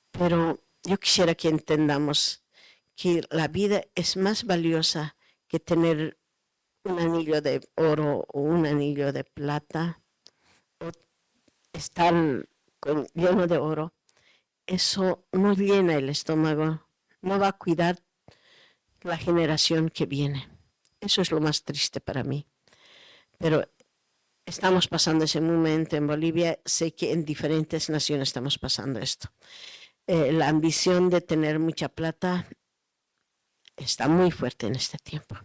pero yo quisiera que entendamos que la vida es más valiosa que tener un anillo de oro o un anillo de plata, o estar lleno de oro. Eso no llena el estómago, no va a cuidar la generación que viene. Eso es lo más triste para mí. Pero estamos pasando ese momento en Bolivia. Sé que en diferentes naciones estamos pasando esto. La ambición de tener mucha plata está muy fuerte en este tiempo,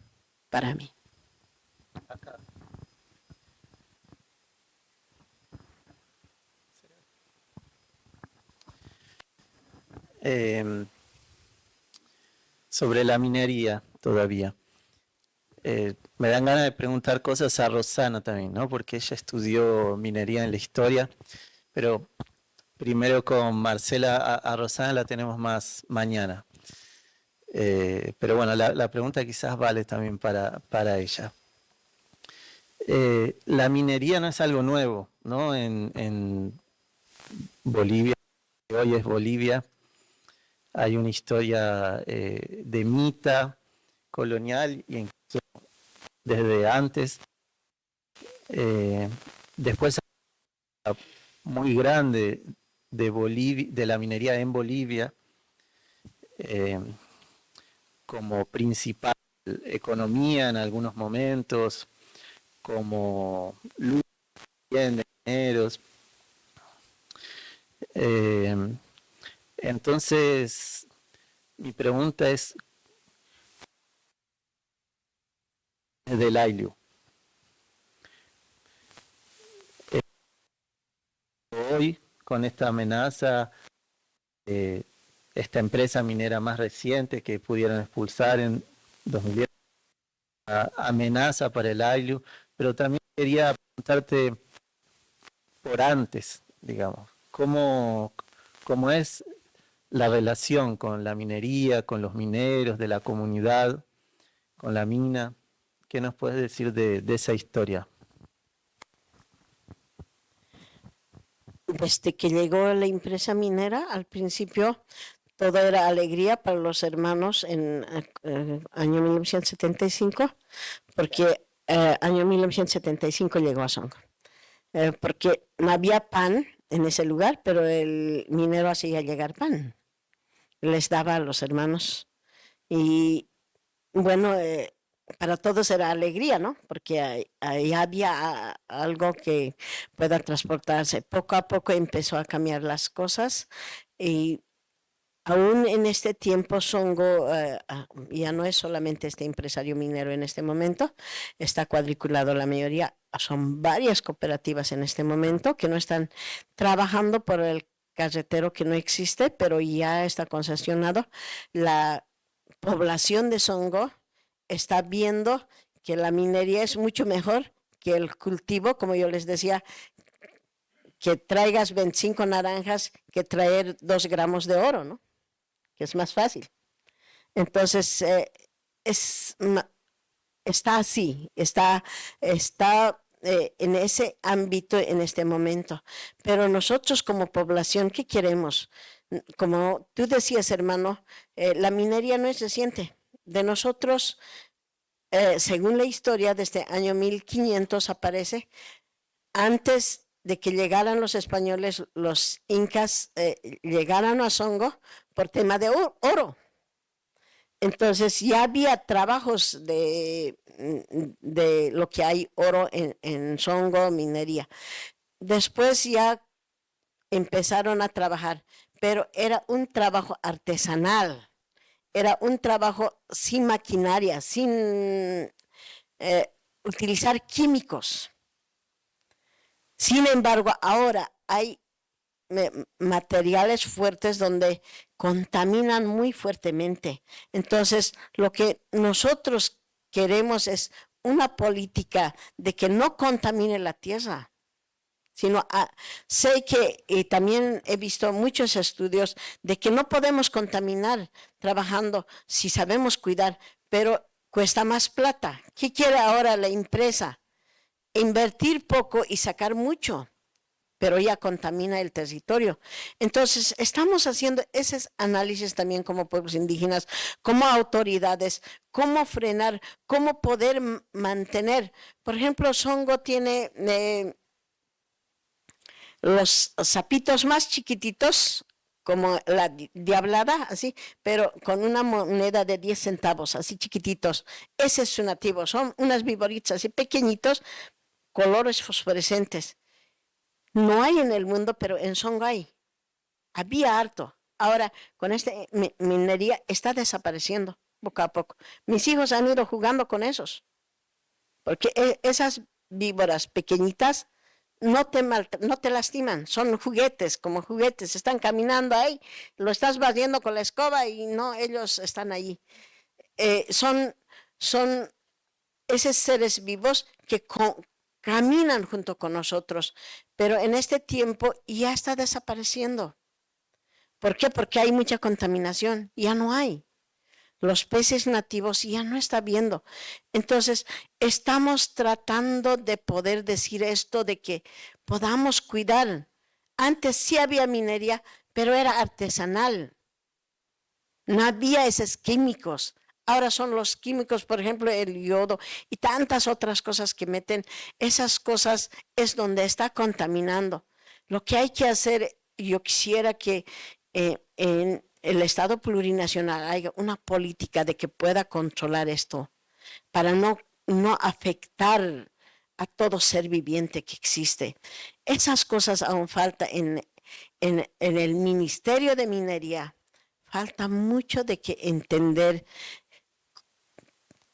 para mí. Sobre la minería todavía. Me dan ganas de preguntar cosas a Rosana también, ¿no? Porque ella estudió minería en la historia, pero primero con Marcela, a Rosana la tenemos más mañana. Pero bueno, la pregunta quizás vale también para ella. La minería no es algo nuevo, ¿no? En Bolivia, hoy es Bolivia, hay una historia de mita colonial y incluso desde antes. Después muy grande de Bolivia, de la minería en Bolivia, como principal economía en algunos momentos, como luz de mineros. Entonces, mi pregunta es del Ayllu. Hoy, con esta amenaza, esta empresa minera más reciente que pudieron expulsar en 2010, amenaza para el Ayllu, pero también quería preguntarte por antes, digamos, ¿cómo es la relación con la minería, con los mineros, de la comunidad, con la mina? ¿Qué nos puedes decir de esa historia? Desde que llegó la empresa minera, al principio todo era alegría para los hermanos en el año 1975, porque año 1975 llegó a Songo, porque no había pan en ese lugar, pero el minero hacía llegar pan, les daba a los hermanos y bueno, para todos era alegría, ¿no? Porque ahí había algo que pueda transportarse. Poco a poco empezó a cambiar las cosas y aún en este tiempo Songo ya no es solamente este empresario minero en este momento, está cuadriculado la mayoría, son varias cooperativas en este momento que no están trabajando por el carretero que no existe, pero ya está concesionado. La población de Songo está viendo que la minería es mucho mejor que el cultivo, como yo les decía, que traigas 25 naranjas que traer 2 gramos de oro, ¿no? Que es más fácil. Entonces, está así, está en ese ámbito en este momento. Pero nosotros como población, ¿qué queremos? Como tú decías, hermano, la minería no es reciente. De nosotros, según la historia, desde año 1500 aparece, antes de que llegaran los españoles, los incas llegaran a Songo por tema de oro. Entonces ya había trabajos de lo que hay oro en Songo, minería. Después ya empezaron a trabajar, pero era un trabajo artesanal, era un trabajo sin maquinaria, sin utilizar químicos. Sin embargo, ahora hay materiales fuertes donde contaminan muy fuertemente. Entonces, lo que nosotros queremos es una política de que no contamine la tierra, sino sé que también he visto muchos estudios de que no podemos contaminar trabajando si sabemos cuidar, pero cuesta más plata. ¿Qué quiere ahora la empresa? Invertir poco y sacar mucho, pero ya contamina el territorio. Entonces, estamos haciendo ese análisis también como pueblos indígenas, como autoridades, cómo frenar, cómo poder mantener. Por ejemplo, Songo tiene los sapitos más chiquititos, como la diablada, así, pero con una moneda de 10 centavos, así chiquititos. Ese es su nativo, son unas viboritas así pequeñitos, colores fosforescentes. No hay en el mundo, pero en Songo hay. Había harto. Ahora, con esta minería está desapareciendo poco a poco. Mis hijos han ido jugando con esos, porque esas víboras pequeñitas no te lastiman, son juguetes, como juguetes, están caminando ahí, lo estás barriendo con la escoba y no, ellos están ahí. Son esos seres vivos que caminan junto con nosotros, pero en este tiempo ya está desapareciendo. ¿Por qué? Porque hay mucha contaminación, ya no hay. Los peces nativos ya no está viendo. Entonces, estamos tratando de poder decir esto, de que podamos cuidar. Antes sí había minería, pero era artesanal. No había esos químicos. Ahora son los químicos, por ejemplo, el yodo y tantas otras cosas que meten. Esas cosas es donde está contaminando. Lo que hay que hacer, yo quisiera que en el Estado plurinacional haya una política de que pueda controlar esto para no afectar a todo ser viviente que existe. Esas cosas aún falta en el Ministerio de Minería. Falta mucho de que entender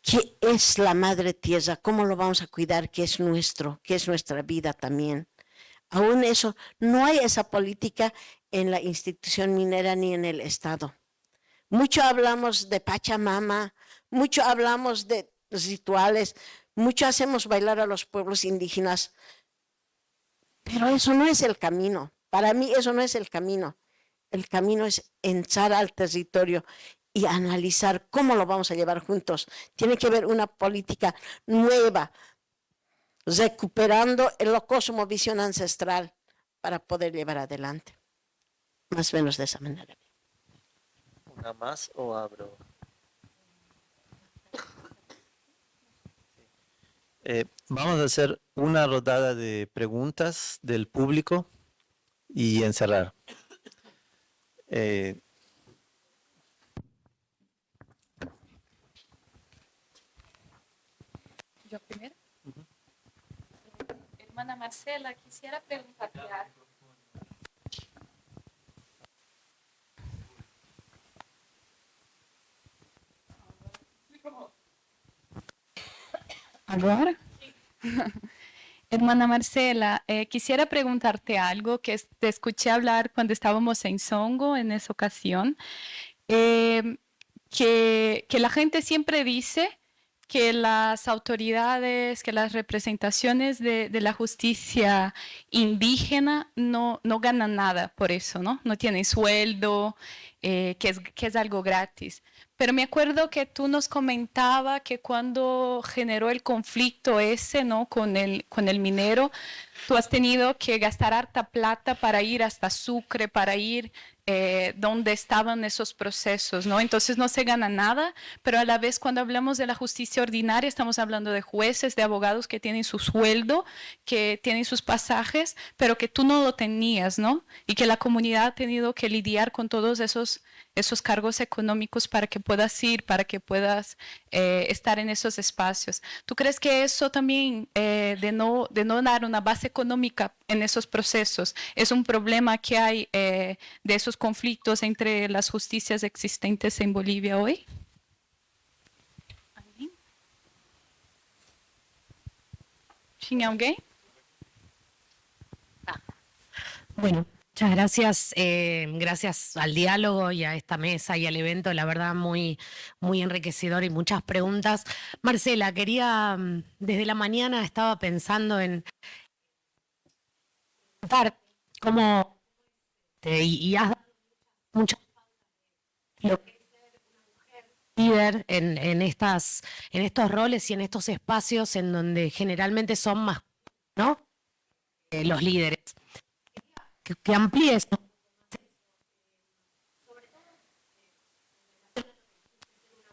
qué es la madre tierra, cómo lo vamos a cuidar, qué es nuestro, qué es nuestra vida también. Aún eso, no hay esa política en la institución minera ni en el Estado. Mucho hablamos de Pachamama, mucho hablamos de rituales, mucho hacemos bailar a los pueblos indígenas, pero eso no es el camino. Para mí eso no es el camino. El camino es entrar al territorio y analizar cómo lo vamos a llevar juntos. Tiene que haber una política nueva, recuperando la cosmovisión ancestral para poder llevar adelante. Más o menos de esa manera. ¿Una más o abro? Vamos a hacer una rodada de preguntas del público y encerrar. Yo primero. Hermana Marcela, quisiera preguntarte algo. ¿Ahora? Hermana Marcela, quisiera preguntarte algo que te escuché hablar cuando estábamos en Songo en esa ocasión, que la gente siempre dice que las autoridades, que las representaciones de la justicia indígena no ganan nada por eso, ¿no? No tienen sueldo, que es algo gratis. Pero me acuerdo que tú nos comentaba que cuando generó el conflicto ese, ¿no? con el minero, tú has tenido que gastar harta plata para ir hasta Sucre, para ir donde estaban esos procesos, ¿no? Entonces no se gana nada, pero a la vez cuando hablamos de la justicia ordinaria estamos hablando de jueces, de abogados que tienen su sueldo, que tienen sus pasajes, pero que tú no lo tenías, ¿no? Y que la comunidad ha tenido que lidiar con todos esos cargos económicos para que puedas ir, para que puedas estar en esos espacios. ¿Tú crees que eso también, de no dar una base económica en esos procesos, es un problema que hay de esos conflictos entre las justicias existentes en Bolivia hoy? ¿Tiene alguien? Bueno, muchas gracias. Gracias al diálogo y a esta mesa y al evento, la verdad muy, muy enriquecedor y muchas preguntas. Marcela, desde la mañana estaba pensando en contar cómo, y has dado muchas lo que es ser una mujer líder en estos roles y en estos espacios en donde generalmente son más, ¿no? Los líderes. Que amplíes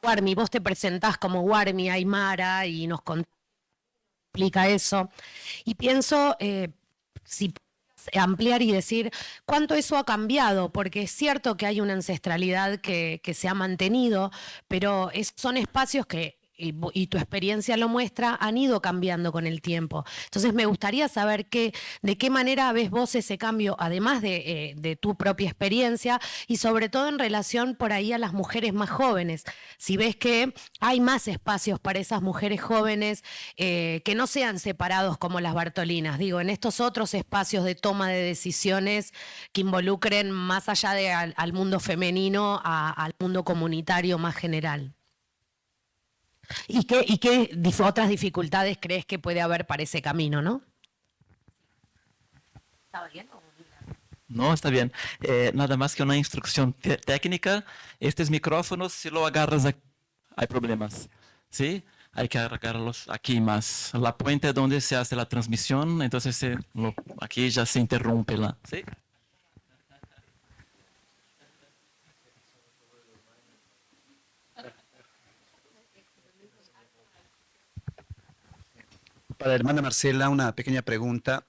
Guarmi, vos te presentás como Guarmi Aymara y nos contás explica eso. Y pienso, si ampliar y decir cuánto eso ha cambiado, porque es cierto que hay una ancestralidad que se ha mantenido, pero son espacios que, y tu experiencia lo muestra, han ido cambiando con el tiempo. Entonces me gustaría saber de qué manera ves vos ese cambio, además de tu propia experiencia, y sobre todo en relación por ahí a las mujeres más jóvenes. Si ves que hay más espacios para esas mujeres jóvenes que no sean separados como las Bartolinas, digo, en estos otros espacios de toma de decisiones que involucren más allá al mundo femenino, al mundo comunitario más general. ¿Y qué otras dificultades crees que puede haber para ese camino, no? ¿Estaba bien? No, está bien. Nada más que una instrucción técnica. Estos micrófonos, si lo agarras, hay problemas. ¿Sí? Hay que agarrarlos aquí más. La puente donde se hace la transmisión, entonces aquí ya se interrumpe. ¿Sí? Para la hermana Marcela, una pequeña pregunta.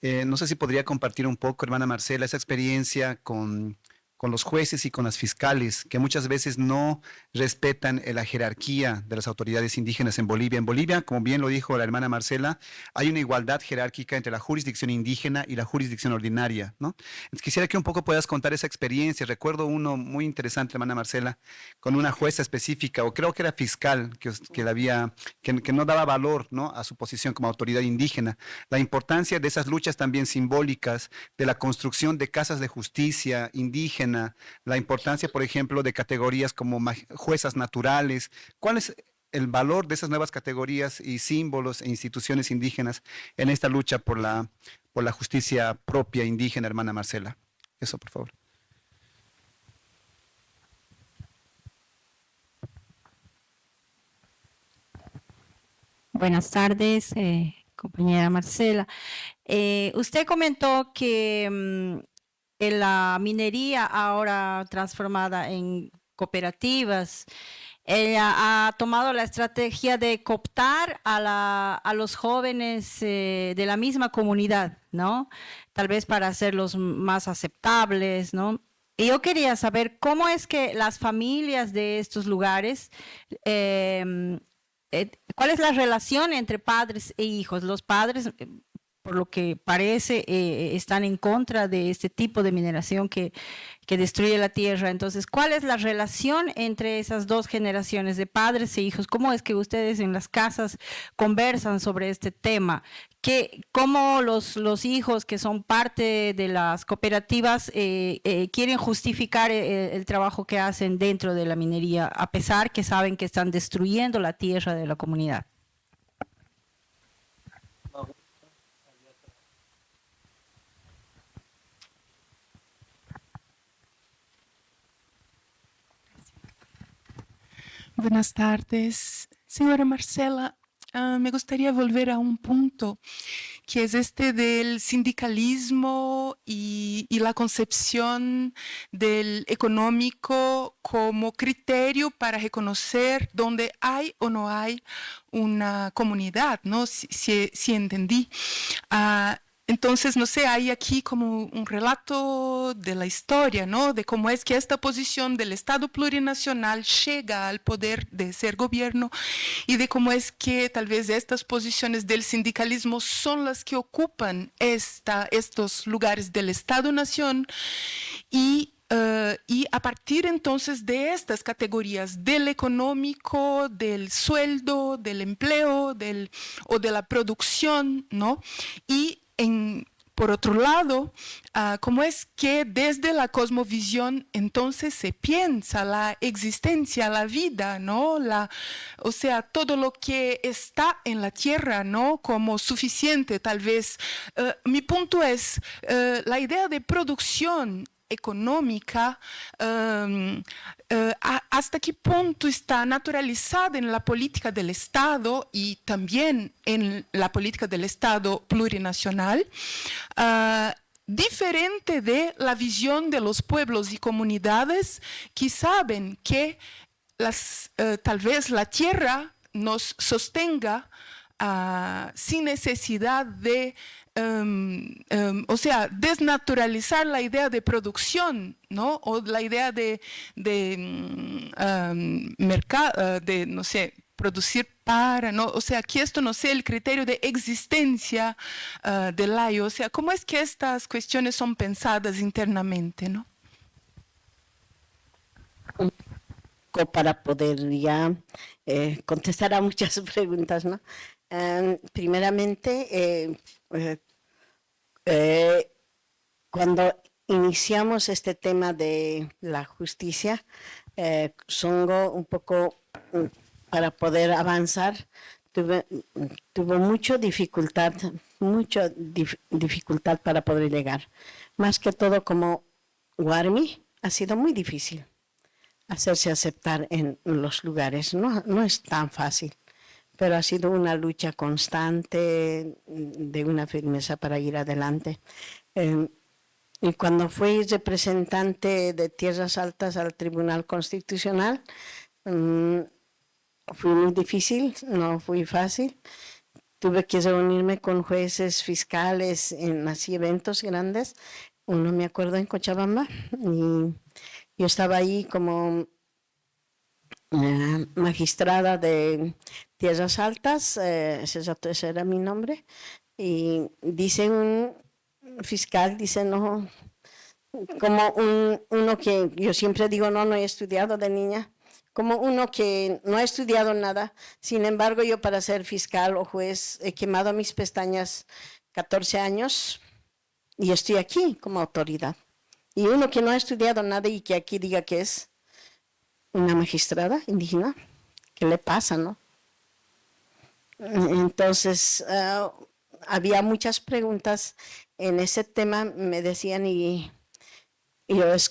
No sé si podría compartir un poco, hermana Marcela, esa experiencia con los jueces y con las fiscales, que muchas veces no respetan la jerarquía de las autoridades indígenas en Bolivia. En Bolivia, como bien lo dijo la hermana Marcela, hay una igualdad jerárquica entre la jurisdicción indígena y la jurisdicción ordinaria, ¿no? Entonces, quisiera que un poco puedas contar esa experiencia. Recuerdo uno muy interesante, hermana Marcela, con una jueza específica, o creo que era fiscal, que no daba valor, ¿no?, a su posición como autoridad indígena. La importancia de esas luchas también simbólicas, de la construcción de casas de justicia indígena, la importancia, por ejemplo, de categorías como juezas naturales. ¿Cuál es el valor de esas nuevas categorías y símbolos e instituciones indígenas en esta lucha por la justicia propia indígena, hermana Marcela? Eso, por favor. Buenas tardes, compañera Marcela. Usted comentó que en la minería ahora transformada en cooperativas, ella ha tomado la estrategia de cooptar a los jóvenes de la misma comunidad, ¿no? Tal vez para hacerlos más aceptables, ¿no? Y yo quería saber cómo es que las familias de estos lugares, ¿cuál es la relación entre padres e hijos? Los padres, por lo que parece, están en contra de este tipo de mineración que destruye la tierra. Entonces, ¿cuál es la relación entre esas dos generaciones de padres e hijos? ¿Cómo es que ustedes en las casas conversan sobre este tema? ¿Cómo los hijos que son parte de las cooperativas quieren justificar el trabajo que hacen dentro de la minería, a pesar que saben que están destruyendo la tierra de la comunidad? Buenas tardes. Señora Marcela, me gustaría volver a un punto que es este del sindicalismo y la concepción del económico como criterio para reconocer dónde hay o no hay una comunidad, ¿no? Si entendí. Entonces, no sé, hay aquí como un relato de la historia, ¿no? De cómo es que esta posición del Estado plurinacional llega al poder de ser gobierno y de cómo es que tal vez estas posiciones del sindicalismo son las que ocupan estos lugares del Estado-nación y a partir entonces de estas categorías del económico, del sueldo, del empleo o de la producción, ¿no? Y por otro lado, cómo es que desde la cosmovisión entonces se piensa la existencia, la vida, ¿no? O sea, todo lo que está en la tierra, ¿no? Como suficiente, tal vez. Mi punto es, la idea de producción económica, hasta qué punto está naturalizada en la política del Estado y también en la política del Estado plurinacional, diferente de la visión de los pueblos y comunidades que saben que tal vez la tierra nos sostenga sin necesidad de o sea, desnaturalizar la idea de producción, ¿no? O la idea de mercado, de, no sé, producir para, ¿no? O sea, que esto no sea el criterio de existencia del layo. O sea, ¿cómo es que estas cuestiones son pensadas internamente, ¿no? Para poder ya contestar a muchas preguntas, ¿no? Primeramente, cuando iniciamos este tema de la justicia, Songo un poco para poder avanzar, tuvo mucha dificultad para poder llegar. Más que todo como Guarmi, ha sido muy difícil hacerse aceptar en los lugares. No es tan fácil, pero ha sido una lucha constante, de una firmeza para ir adelante. Y cuando fui representante de Tierras Altas al Tribunal Constitucional, fue muy difícil, no fue fácil. Tuve que reunirme con jueces fiscales en así eventos grandes. Uno me acuerdo en Cochabamba, y yo estaba ahí como magistrada de Tierras Altas, ese era mi nombre, y dice un fiscal, dice no, como uno que, yo siempre digo no he estudiado de niña, como uno que no ha estudiado nada, sin embargo yo para ser fiscal o juez he quemado mis pestañas 14 años y estoy aquí como autoridad. Y uno que no ha estudiado nada y que aquí diga que es una magistrada indígena, ¿qué le pasa, no? Entonces, había muchas preguntas en ese tema, me decían y yo les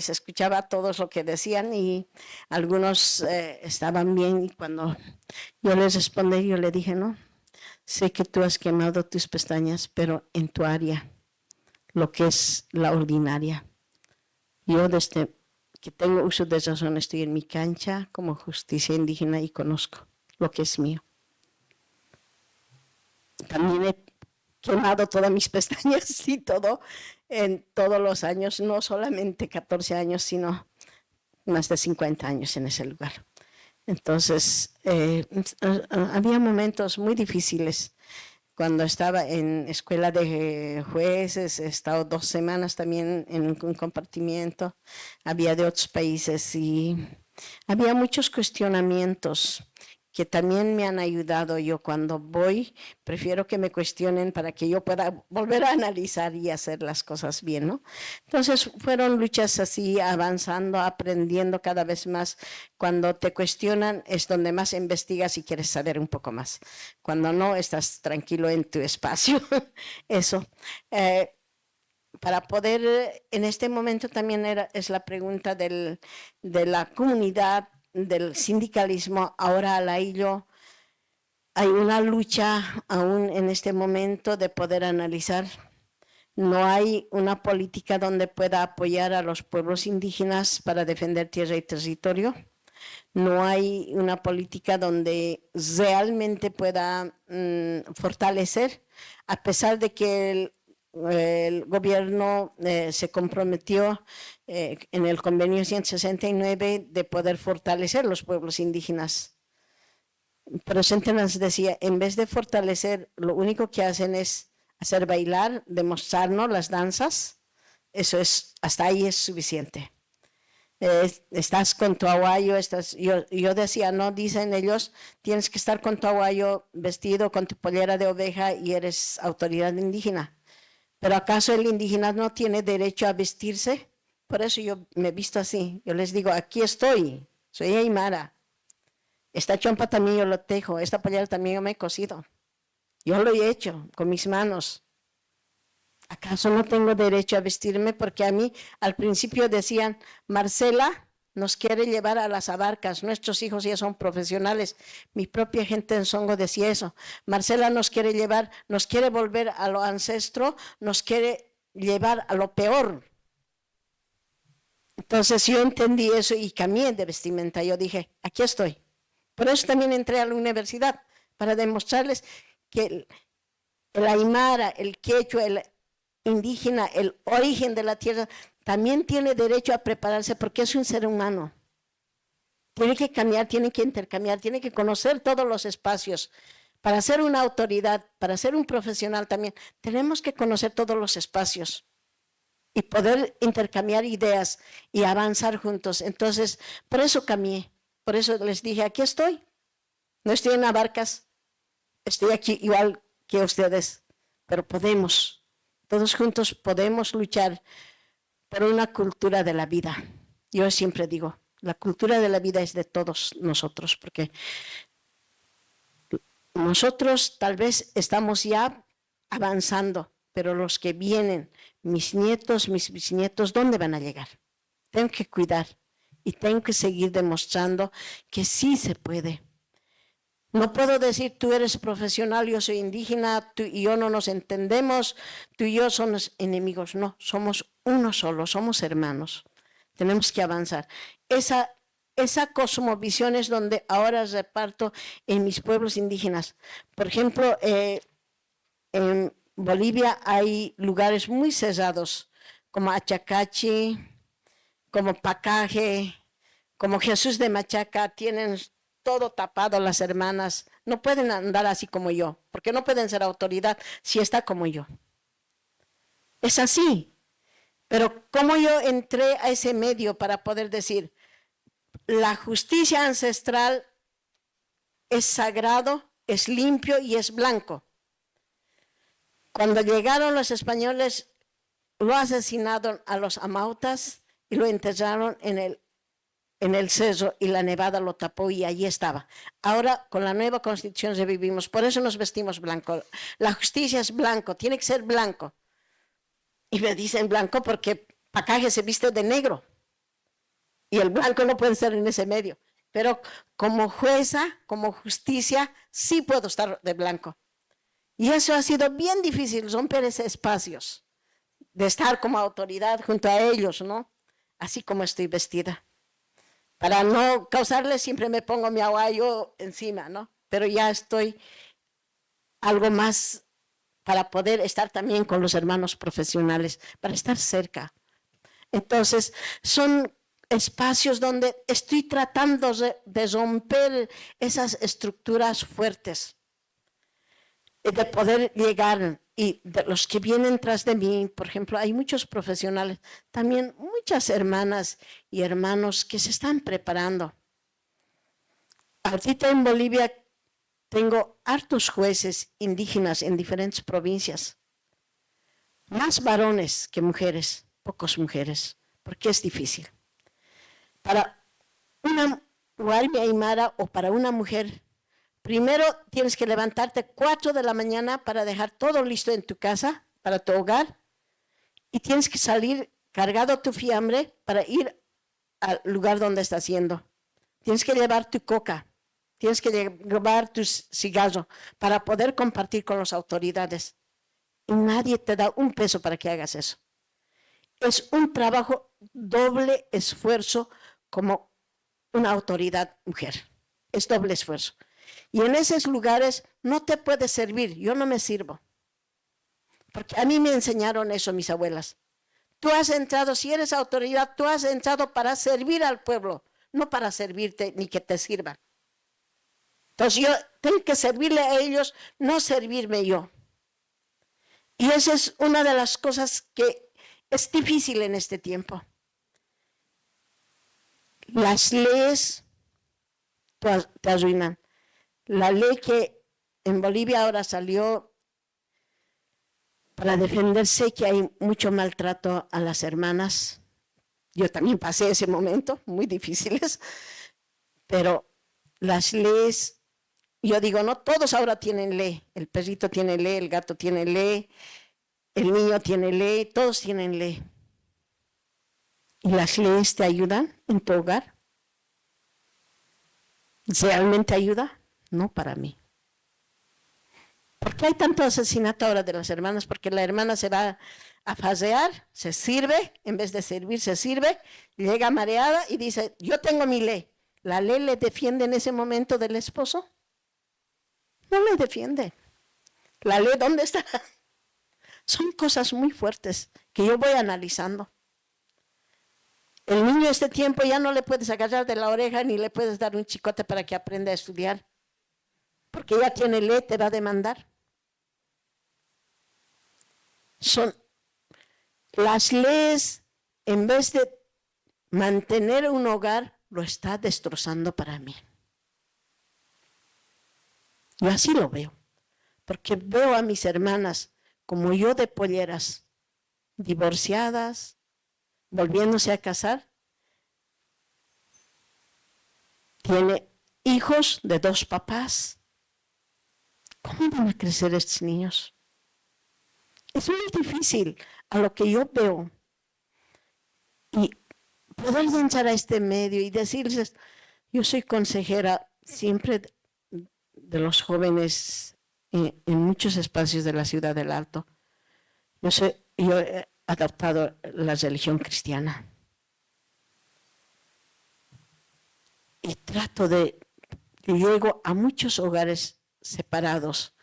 escuchaba a todos lo que decían y algunos estaban bien y cuando yo les respondí, yo le dije, no, sé que tú has quemado tus pestañas, pero en tu área, lo que es la ordinaria. Yo desde que tengo uso de razón, estoy en mi cancha como justicia indígena y conozco lo que es mío. También he quemado todas mis pestañas y todo en todos los años, no solamente 14 años, sino más de 50 años en ese lugar. Entonces, había momentos muy difíciles. Cuando estaba en escuela de jueces, he estado 2 semanas también en un compartimiento, había de otros países y había muchos cuestionamientos que también me han ayudado. Yo cuando voy, prefiero que me cuestionen para que yo pueda volver a analizar y hacer las cosas bien, ¿no? Entonces fueron luchas así, avanzando, aprendiendo cada vez más. Cuando te cuestionan es donde más investigas y quieres saber un poco más. Cuando no, estás tranquilo en tu espacio. Eso. Para poder, en este momento también es la pregunta de la comunidad, del sindicalismo. Ahora Alaillo, hay una lucha aún en este momento de poder analizar. No hay una política donde pueda apoyar a los pueblos indígenas para defender tierra y territorio. No hay una política donde realmente pueda fortalecer, a pesar de que el gobierno se comprometió en el convenio 169 de poder fortalecer los pueblos indígenas. Pero Sentenas decía, en vez de fortalecer, lo único que hacen es hacer bailar, demostrarnos las danzas. Eso es, hasta ahí es suficiente. Estás con tu aguayo, yo decía, no, dicen ellos, tienes que estar con tu aguayo vestido con tu pollera de oveja y eres autoridad indígena. ¿Pero acaso el indígena no tiene derecho a vestirse? Por eso yo me he visto así. Yo les digo, aquí estoy, soy aymara. Esta chompa también yo lo tejo, esta pollera también yo me he cosido. Yo lo he hecho con mis manos. ¿Acaso no tengo derecho a vestirme? Porque a mí al principio decían, Marcela nos quiere llevar a las abarcas, nuestros hijos ya son profesionales. Mi propia gente en Songo decía eso. Marcela nos quiere llevar, nos quiere volver a lo ancestro, nos quiere llevar a lo peor. Entonces yo entendí eso y cambié de vestimenta. Yo dije, aquí estoy. Por eso también entré a la universidad, para demostrarles que el aymara, el quechua, el indígena, el origen de la tierra, también tiene derecho a prepararse porque es un ser humano. Tiene que cambiar, tiene que intercambiar, tiene que conocer todos los espacios. Para ser una autoridad, para ser un profesional también, tenemos que conocer todos los espacios y poder intercambiar ideas y avanzar juntos. Entonces, por eso cambié, por eso les dije, aquí estoy. No estoy en Abarcas, estoy aquí igual que ustedes, pero podemos, todos juntos podemos luchar por una cultura de la vida. Yo siempre digo, la cultura de la vida es de todos nosotros, porque nosotros tal vez estamos ya avanzando, pero los que vienen, mis nietos, mis bisnietos, ¿dónde van a llegar? Tengo que cuidar y tengo que seguir demostrando que sí se puede. No puedo decir, tú eres profesional, yo soy indígena, tú y yo no nos entendemos, tú y yo somos enemigos. No, somos uno solo, somos hermanos. Tenemos que avanzar. Esa cosmovisión es donde ahora reparto en mis pueblos indígenas. Por ejemplo, en Bolivia hay lugares muy cerrados, como Achacachi, como Pacaje, como Jesús de Machaca, tienen todo tapado las hermanas, no pueden andar así como yo, porque no pueden ser autoridad si está como yo. Es así, pero ¿cómo yo entré a ese medio para poder decir, la justicia ancestral es sagrado, es limpio y es blanco? Cuando llegaron los españoles, lo asesinaron a los amautas y lo enterraron en el cerro y la nevada lo tapó y allí estaba. Ahora con la nueva constitución revivimos, por eso nos vestimos blanco. La justicia es blanco, tiene que ser blanco. Y me dicen blanco porque Pacaje se viste de negro y el blanco no puede ser en ese medio. Pero como jueza, como justicia, sí puedo estar de blanco. Y eso ha sido bien difícil, romper esos espacios de estar como autoridad junto a ellos, ¿no? así como estoy vestida. Para no causarle, siempre me pongo mi aguayo encima, ¿no? Pero ya estoy algo más para poder estar también con los hermanos profesionales, para estar cerca. Entonces, son espacios donde estoy tratando de romper esas estructuras fuertes, de poder llegar. Y de los que vienen tras de mí, por ejemplo, hay muchos profesionales, también muchas hermanas y hermanos que se están preparando. Ahorita en Bolivia tengo hartos jueces indígenas en diferentes provincias, más varones que mujeres, pocas mujeres, porque es difícil. Para una guardia aymara o para una mujer, primero tienes que levantarte 4 de la mañana para dejar todo listo en tu casa, para tu hogar, y tienes que salir cargado tu fiambre para ir al lugar donde estás yendo. Tienes que llevar tu coca, tienes que llevar tu cigarro para poder compartir con las autoridades. Y nadie te da un peso para que hagas eso. Es un trabajo doble esfuerzo como una autoridad mujer. Es doble esfuerzo. Y en esos lugares no te puedes servir. Yo no me sirvo. Porque a mí me enseñaron eso mis abuelas. Tú has entrado, si eres autoridad, tú has entrado para servir al pueblo, no para servirte ni que te sirvan. Entonces yo tengo que servirle a ellos, no servirme yo. Y esa es una de las cosas que es difícil en este tiempo. Las leyes te arruinan. La ley que en Bolivia ahora salió para defenderse, que hay mucho maltrato a las hermanas. Yo también pasé ese momento, muy difíciles, pero las leyes, yo digo, no todos ahora tienen ley. El perrito tiene ley, el gato tiene ley, el niño tiene ley, todos tienen ley. ¿Y las leyes te ayudan en tu hogar? ¿Realmente ayuda? No para mí. ¿Por qué hay tanto asesinato ahora de las hermanas? Porque la hermana se va a fasear, se sirve, en vez de servir se sirve, llega mareada y dice, yo tengo mi ley. ¿La ley le defiende en ese momento del esposo? No le defiende. ¿La ley dónde está? Son cosas muy fuertes que yo voy analizando. El niño este tiempo ya no le puedes agarrar de la oreja ni le puedes dar un chicote para que aprenda a estudiar. Porque ya tiene ley, te va a demandar. Son las leyes, en vez de mantener un hogar, lo está destrozando para mí. Yo así lo veo, porque veo a mis hermanas como yo de polleras, divorciadas, volviéndose a casar. Tiene hijos de 2 papás. ¿Cómo van a crecer estos niños? Es muy difícil a lo que yo veo. Y poder entrar a este medio y decirles, yo soy consejera siempre de los jóvenes en muchos espacios de la ciudad del Alto. Yo he adoptado la religión cristiana. Y llego a muchos hogares separados,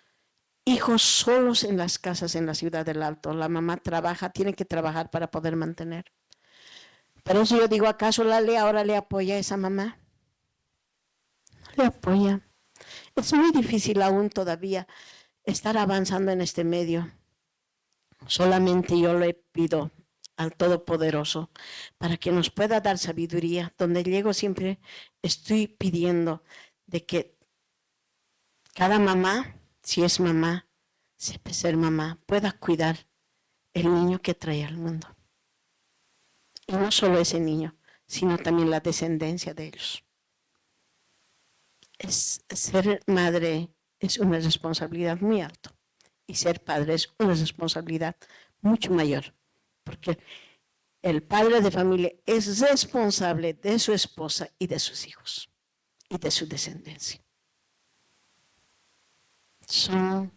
hijos solos en las casas en la ciudad del Alto. La mamá trabaja, tiene que trabajar para poder mantener. Pero eso yo digo, ¿acaso la ley ahora le apoya a esa mamá? No le apoya. Es muy difícil aún todavía estar avanzando en este medio. Solamente yo le pido al Todopoderoso para que nos pueda dar sabiduría. Donde llego siempre estoy pidiendo de que cada mamá, si es mamá, sepa ser mamá, pueda cuidar el niño que trae al mundo. Y no solo ese niño, sino también la descendencia de ellos. Ser madre es una responsabilidad muy alta. Y ser padre es una responsabilidad mucho mayor. Porque el padre de familia es responsable de su esposa y de sus hijos. Y de su descendencia. Son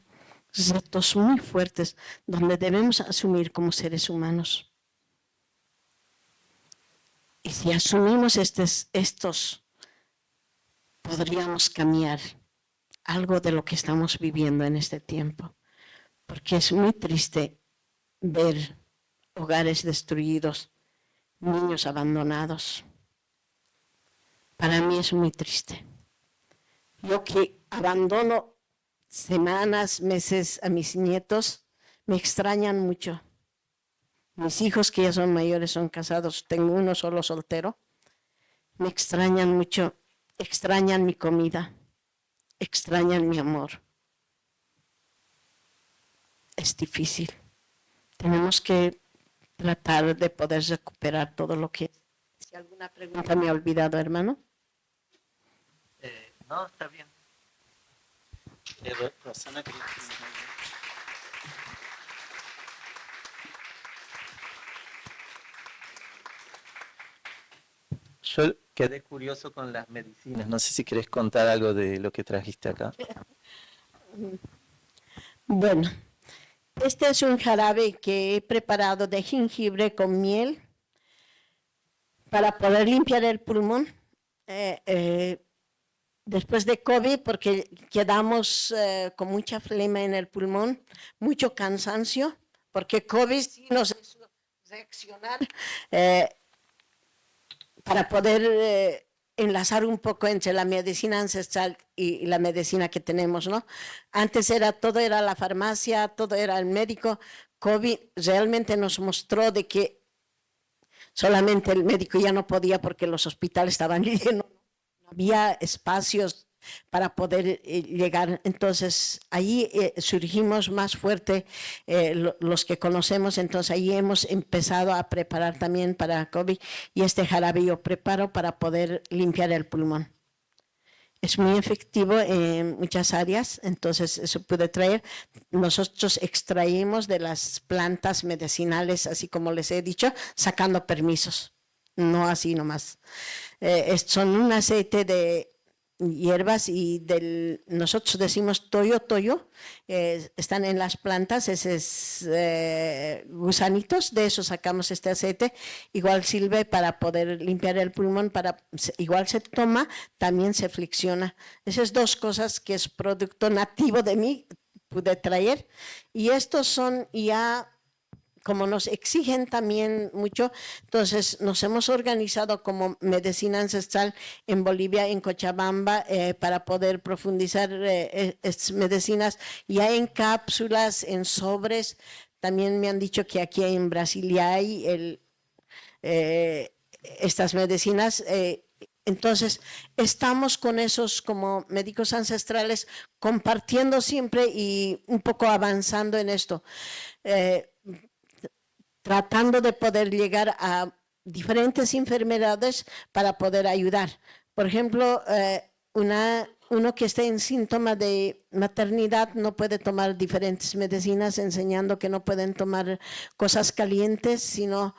retos muy fuertes donde debemos asumir como seres humanos. Y si asumimos estos, podríamos cambiar algo de lo que estamos viviendo en este tiempo. Porque es muy triste ver hogares destruidos, niños abandonados. Para mí es muy triste. Yo que abandono semanas, meses a mis nietos, me extrañan mucho. Mis hijos que ya son mayores, son casados, tengo uno solo soltero, me extrañan mucho, extrañan mi comida, extrañan mi amor. Es difícil. Tenemos que tratar de poder recuperar todo lo que... Si alguna pregunta me ha olvidado, hermano. No, está bien. Rosana Cristina. Yo quedé curioso con las medicinas. No sé si querés contar algo de lo que trajiste acá. Bueno, este es un jarabe que he preparado de jengibre con miel para poder limpiar el pulmón. Después de COVID, porque quedamos con mucha flema en el pulmón, mucho cansancio, porque COVID sí nos hizo reaccionar para poder enlazar un poco entre la medicina ancestral y la medicina que tenemos, ¿no? Antes todo era la farmacia, todo era el médico. COVID realmente nos mostró de que solamente el médico ya no podía porque los hospitales estaban llenos. Había espacios para poder llegar. Entonces, ahí surgimos más fuerte los que conocemos. Entonces, ahí hemos empezado a preparar también para COVID. Y este jarabe yo preparo para poder limpiar el pulmón. Es muy efectivo en muchas áreas, entonces eso puede traer. Nosotros extraímos de las plantas medicinales, así como les he dicho, sacando permisos. No así nomás. Son un aceite de hierbas y nosotros decimos toyo, están en las plantas, esos gusanitos, de eso sacamos este aceite, igual sirve para poder limpiar el pulmón, igual se toma, también se flexiona. Esas dos cosas que es producto nativo de mí, pude traer, y estos son ya... Como nos exigen también mucho, entonces nos hemos organizado como medicina ancestral en Bolivia, en Cochabamba, para poder profundizar estas medicinas ya en cápsulas, en sobres. También me han dicho que aquí en Brasil hay estas medicinas. Entonces, estamos con esos como médicos ancestrales compartiendo siempre y un poco avanzando en esto. Tratando de poder llegar a diferentes enfermedades para poder ayudar. Por ejemplo, uno que esté en síntoma de maternidad no puede tomar diferentes medicinas, enseñando que no pueden tomar cosas calientes, sino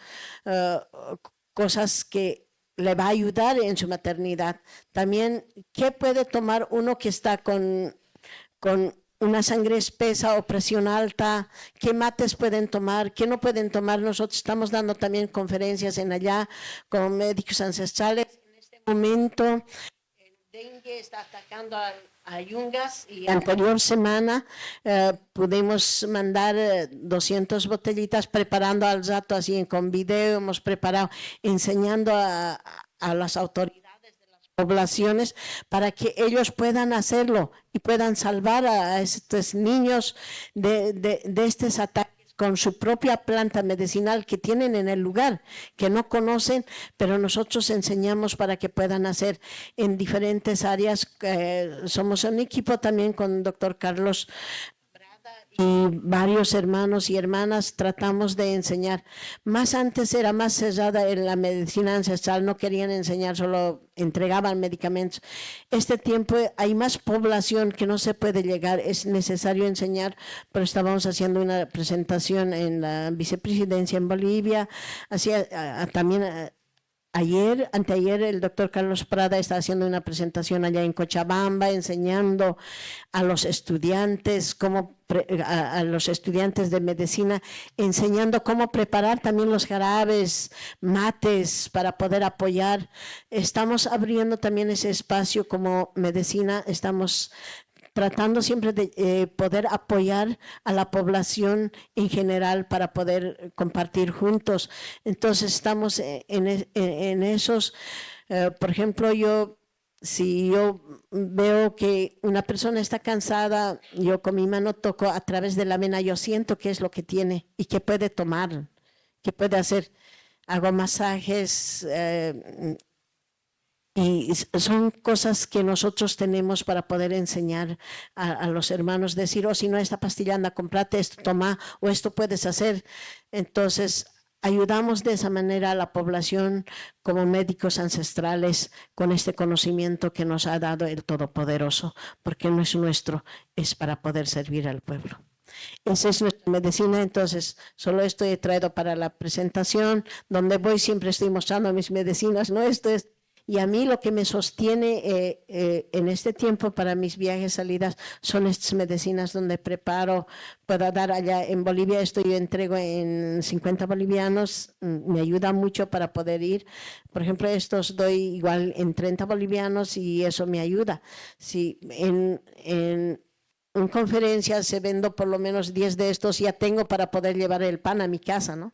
cosas que le va a ayudar en su maternidad. También, ¿qué puede tomar uno que está con una sangre espesa o presión alta? ¿Qué mates pueden tomar? ¿Qué no pueden tomar? Nosotros estamos dando también conferencias en allá con médicos ancestrales. En este momento el dengue está atacando a Yungas y anterior semana pudimos mandar 200 botellitas preparando al rato así con video, hemos preparado, enseñando a las autoridades poblaciones para que ellos puedan hacerlo y puedan salvar a estos niños de estos ataques con su propia planta medicinal que tienen en el lugar, que no conocen, pero nosotros enseñamos para que puedan hacer en diferentes áreas. Somos un equipo también con el doctor Carlos y varios hermanos y hermanas, tratamos de enseñar. Más antes era más cerrada en la medicina ancestral, no querían enseñar, solo entregaban medicamentos. Este tiempo hay más población que no se puede llegar, es necesario enseñar, pero estábamos haciendo una presentación en la vicepresidencia en Bolivia, también Anteayer, el doctor Carlos Prada está haciendo una presentación allá en Cochabamba, enseñando a los estudiantes a los estudiantes de medicina, enseñando cómo preparar también los jarabes, mates, para poder apoyar. Estamos abriendo también ese espacio como medicina, estamos tratando siempre de poder apoyar a la población en general para poder compartir juntos. Entonces estamos en esos, por ejemplo, si yo veo que una persona está cansada, yo con mi mano toco a través de la vena, yo siento qué es lo que tiene y qué puede tomar, qué puede hacer. Hago masajes, y son cosas que nosotros tenemos para poder enseñar a los hermanos, decir, si no, esta pastilla anda, comprate esto, toma, o esto puedes hacer. Entonces, ayudamos de esa manera a la población como médicos ancestrales con este conocimiento que nos ha dado el Todopoderoso, porque no es nuestro, es para poder servir al pueblo. Esa es nuestra medicina. Entonces, solo esto he traído para la presentación. Donde voy siempre estoy mostrando mis medicinas, ¿no? Y a mí lo que me sostiene en este tiempo para mis viajes, salidas, son estas medicinas donde preparo, puedo dar allá en Bolivia, yo entrego en 50 bolivianos, me ayuda mucho para poder ir. Por ejemplo, estos doy igual en 30 bolivianos y eso me ayuda. Si en conferencias se vendo por lo menos 10 de estos, ya tengo para poder llevar el pan a mi casa, ¿no?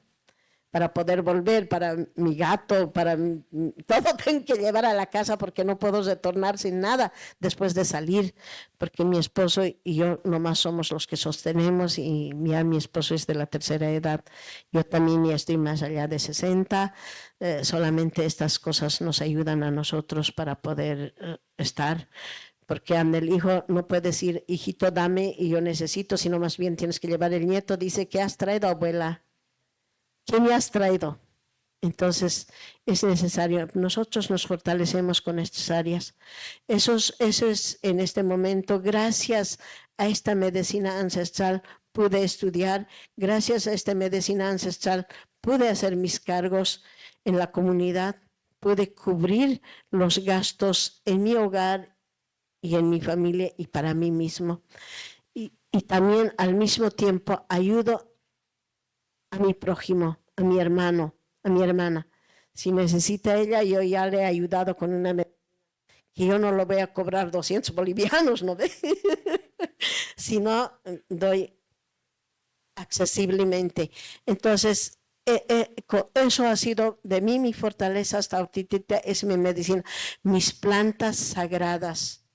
Para poder volver, para mi gato, para todo tengo que llevar a la casa porque no puedo retornar sin nada después de salir, porque mi esposo y yo nomás somos los que sostenemos y ya mi esposo es de la tercera edad, yo también ya estoy más allá de 60, solamente estas cosas nos ayudan a nosotros para poder estar. Porque el hijo no puede decir, hijito, dame y yo necesito, sino más bien tienes que llevar el nieto. Dice, ¿qué has traído, abuela? ¿Qué me has traído? Entonces es necesario, nosotros nos fortalecemos con estas áreas. Eso es en este momento, gracias a esta medicina ancestral pude estudiar, gracias a esta medicina ancestral pude hacer mis cargos en la comunidad, pude cubrir los gastos en mi hogar y en mi familia y para mí mismo. Y también al mismo tiempo ayudo a mi prójimo, a mi hermano, a mi hermana. Si necesita ella, yo ya le he ayudado con una medicina que yo no lo voy a cobrar 200 bolivianos, ¿no ve? Sino doy accesiblemente. Entonces, eso ha sido de mí mi fortaleza hasta ahorita, es mi medicina. Mis plantas sagradas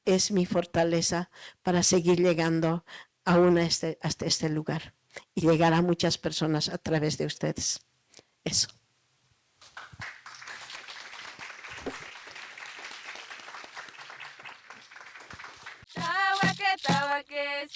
es mi fortaleza para seguir llegando aún hasta este lugar y llegar a muchas personas a través de ustedes. Eso. Tahuaque,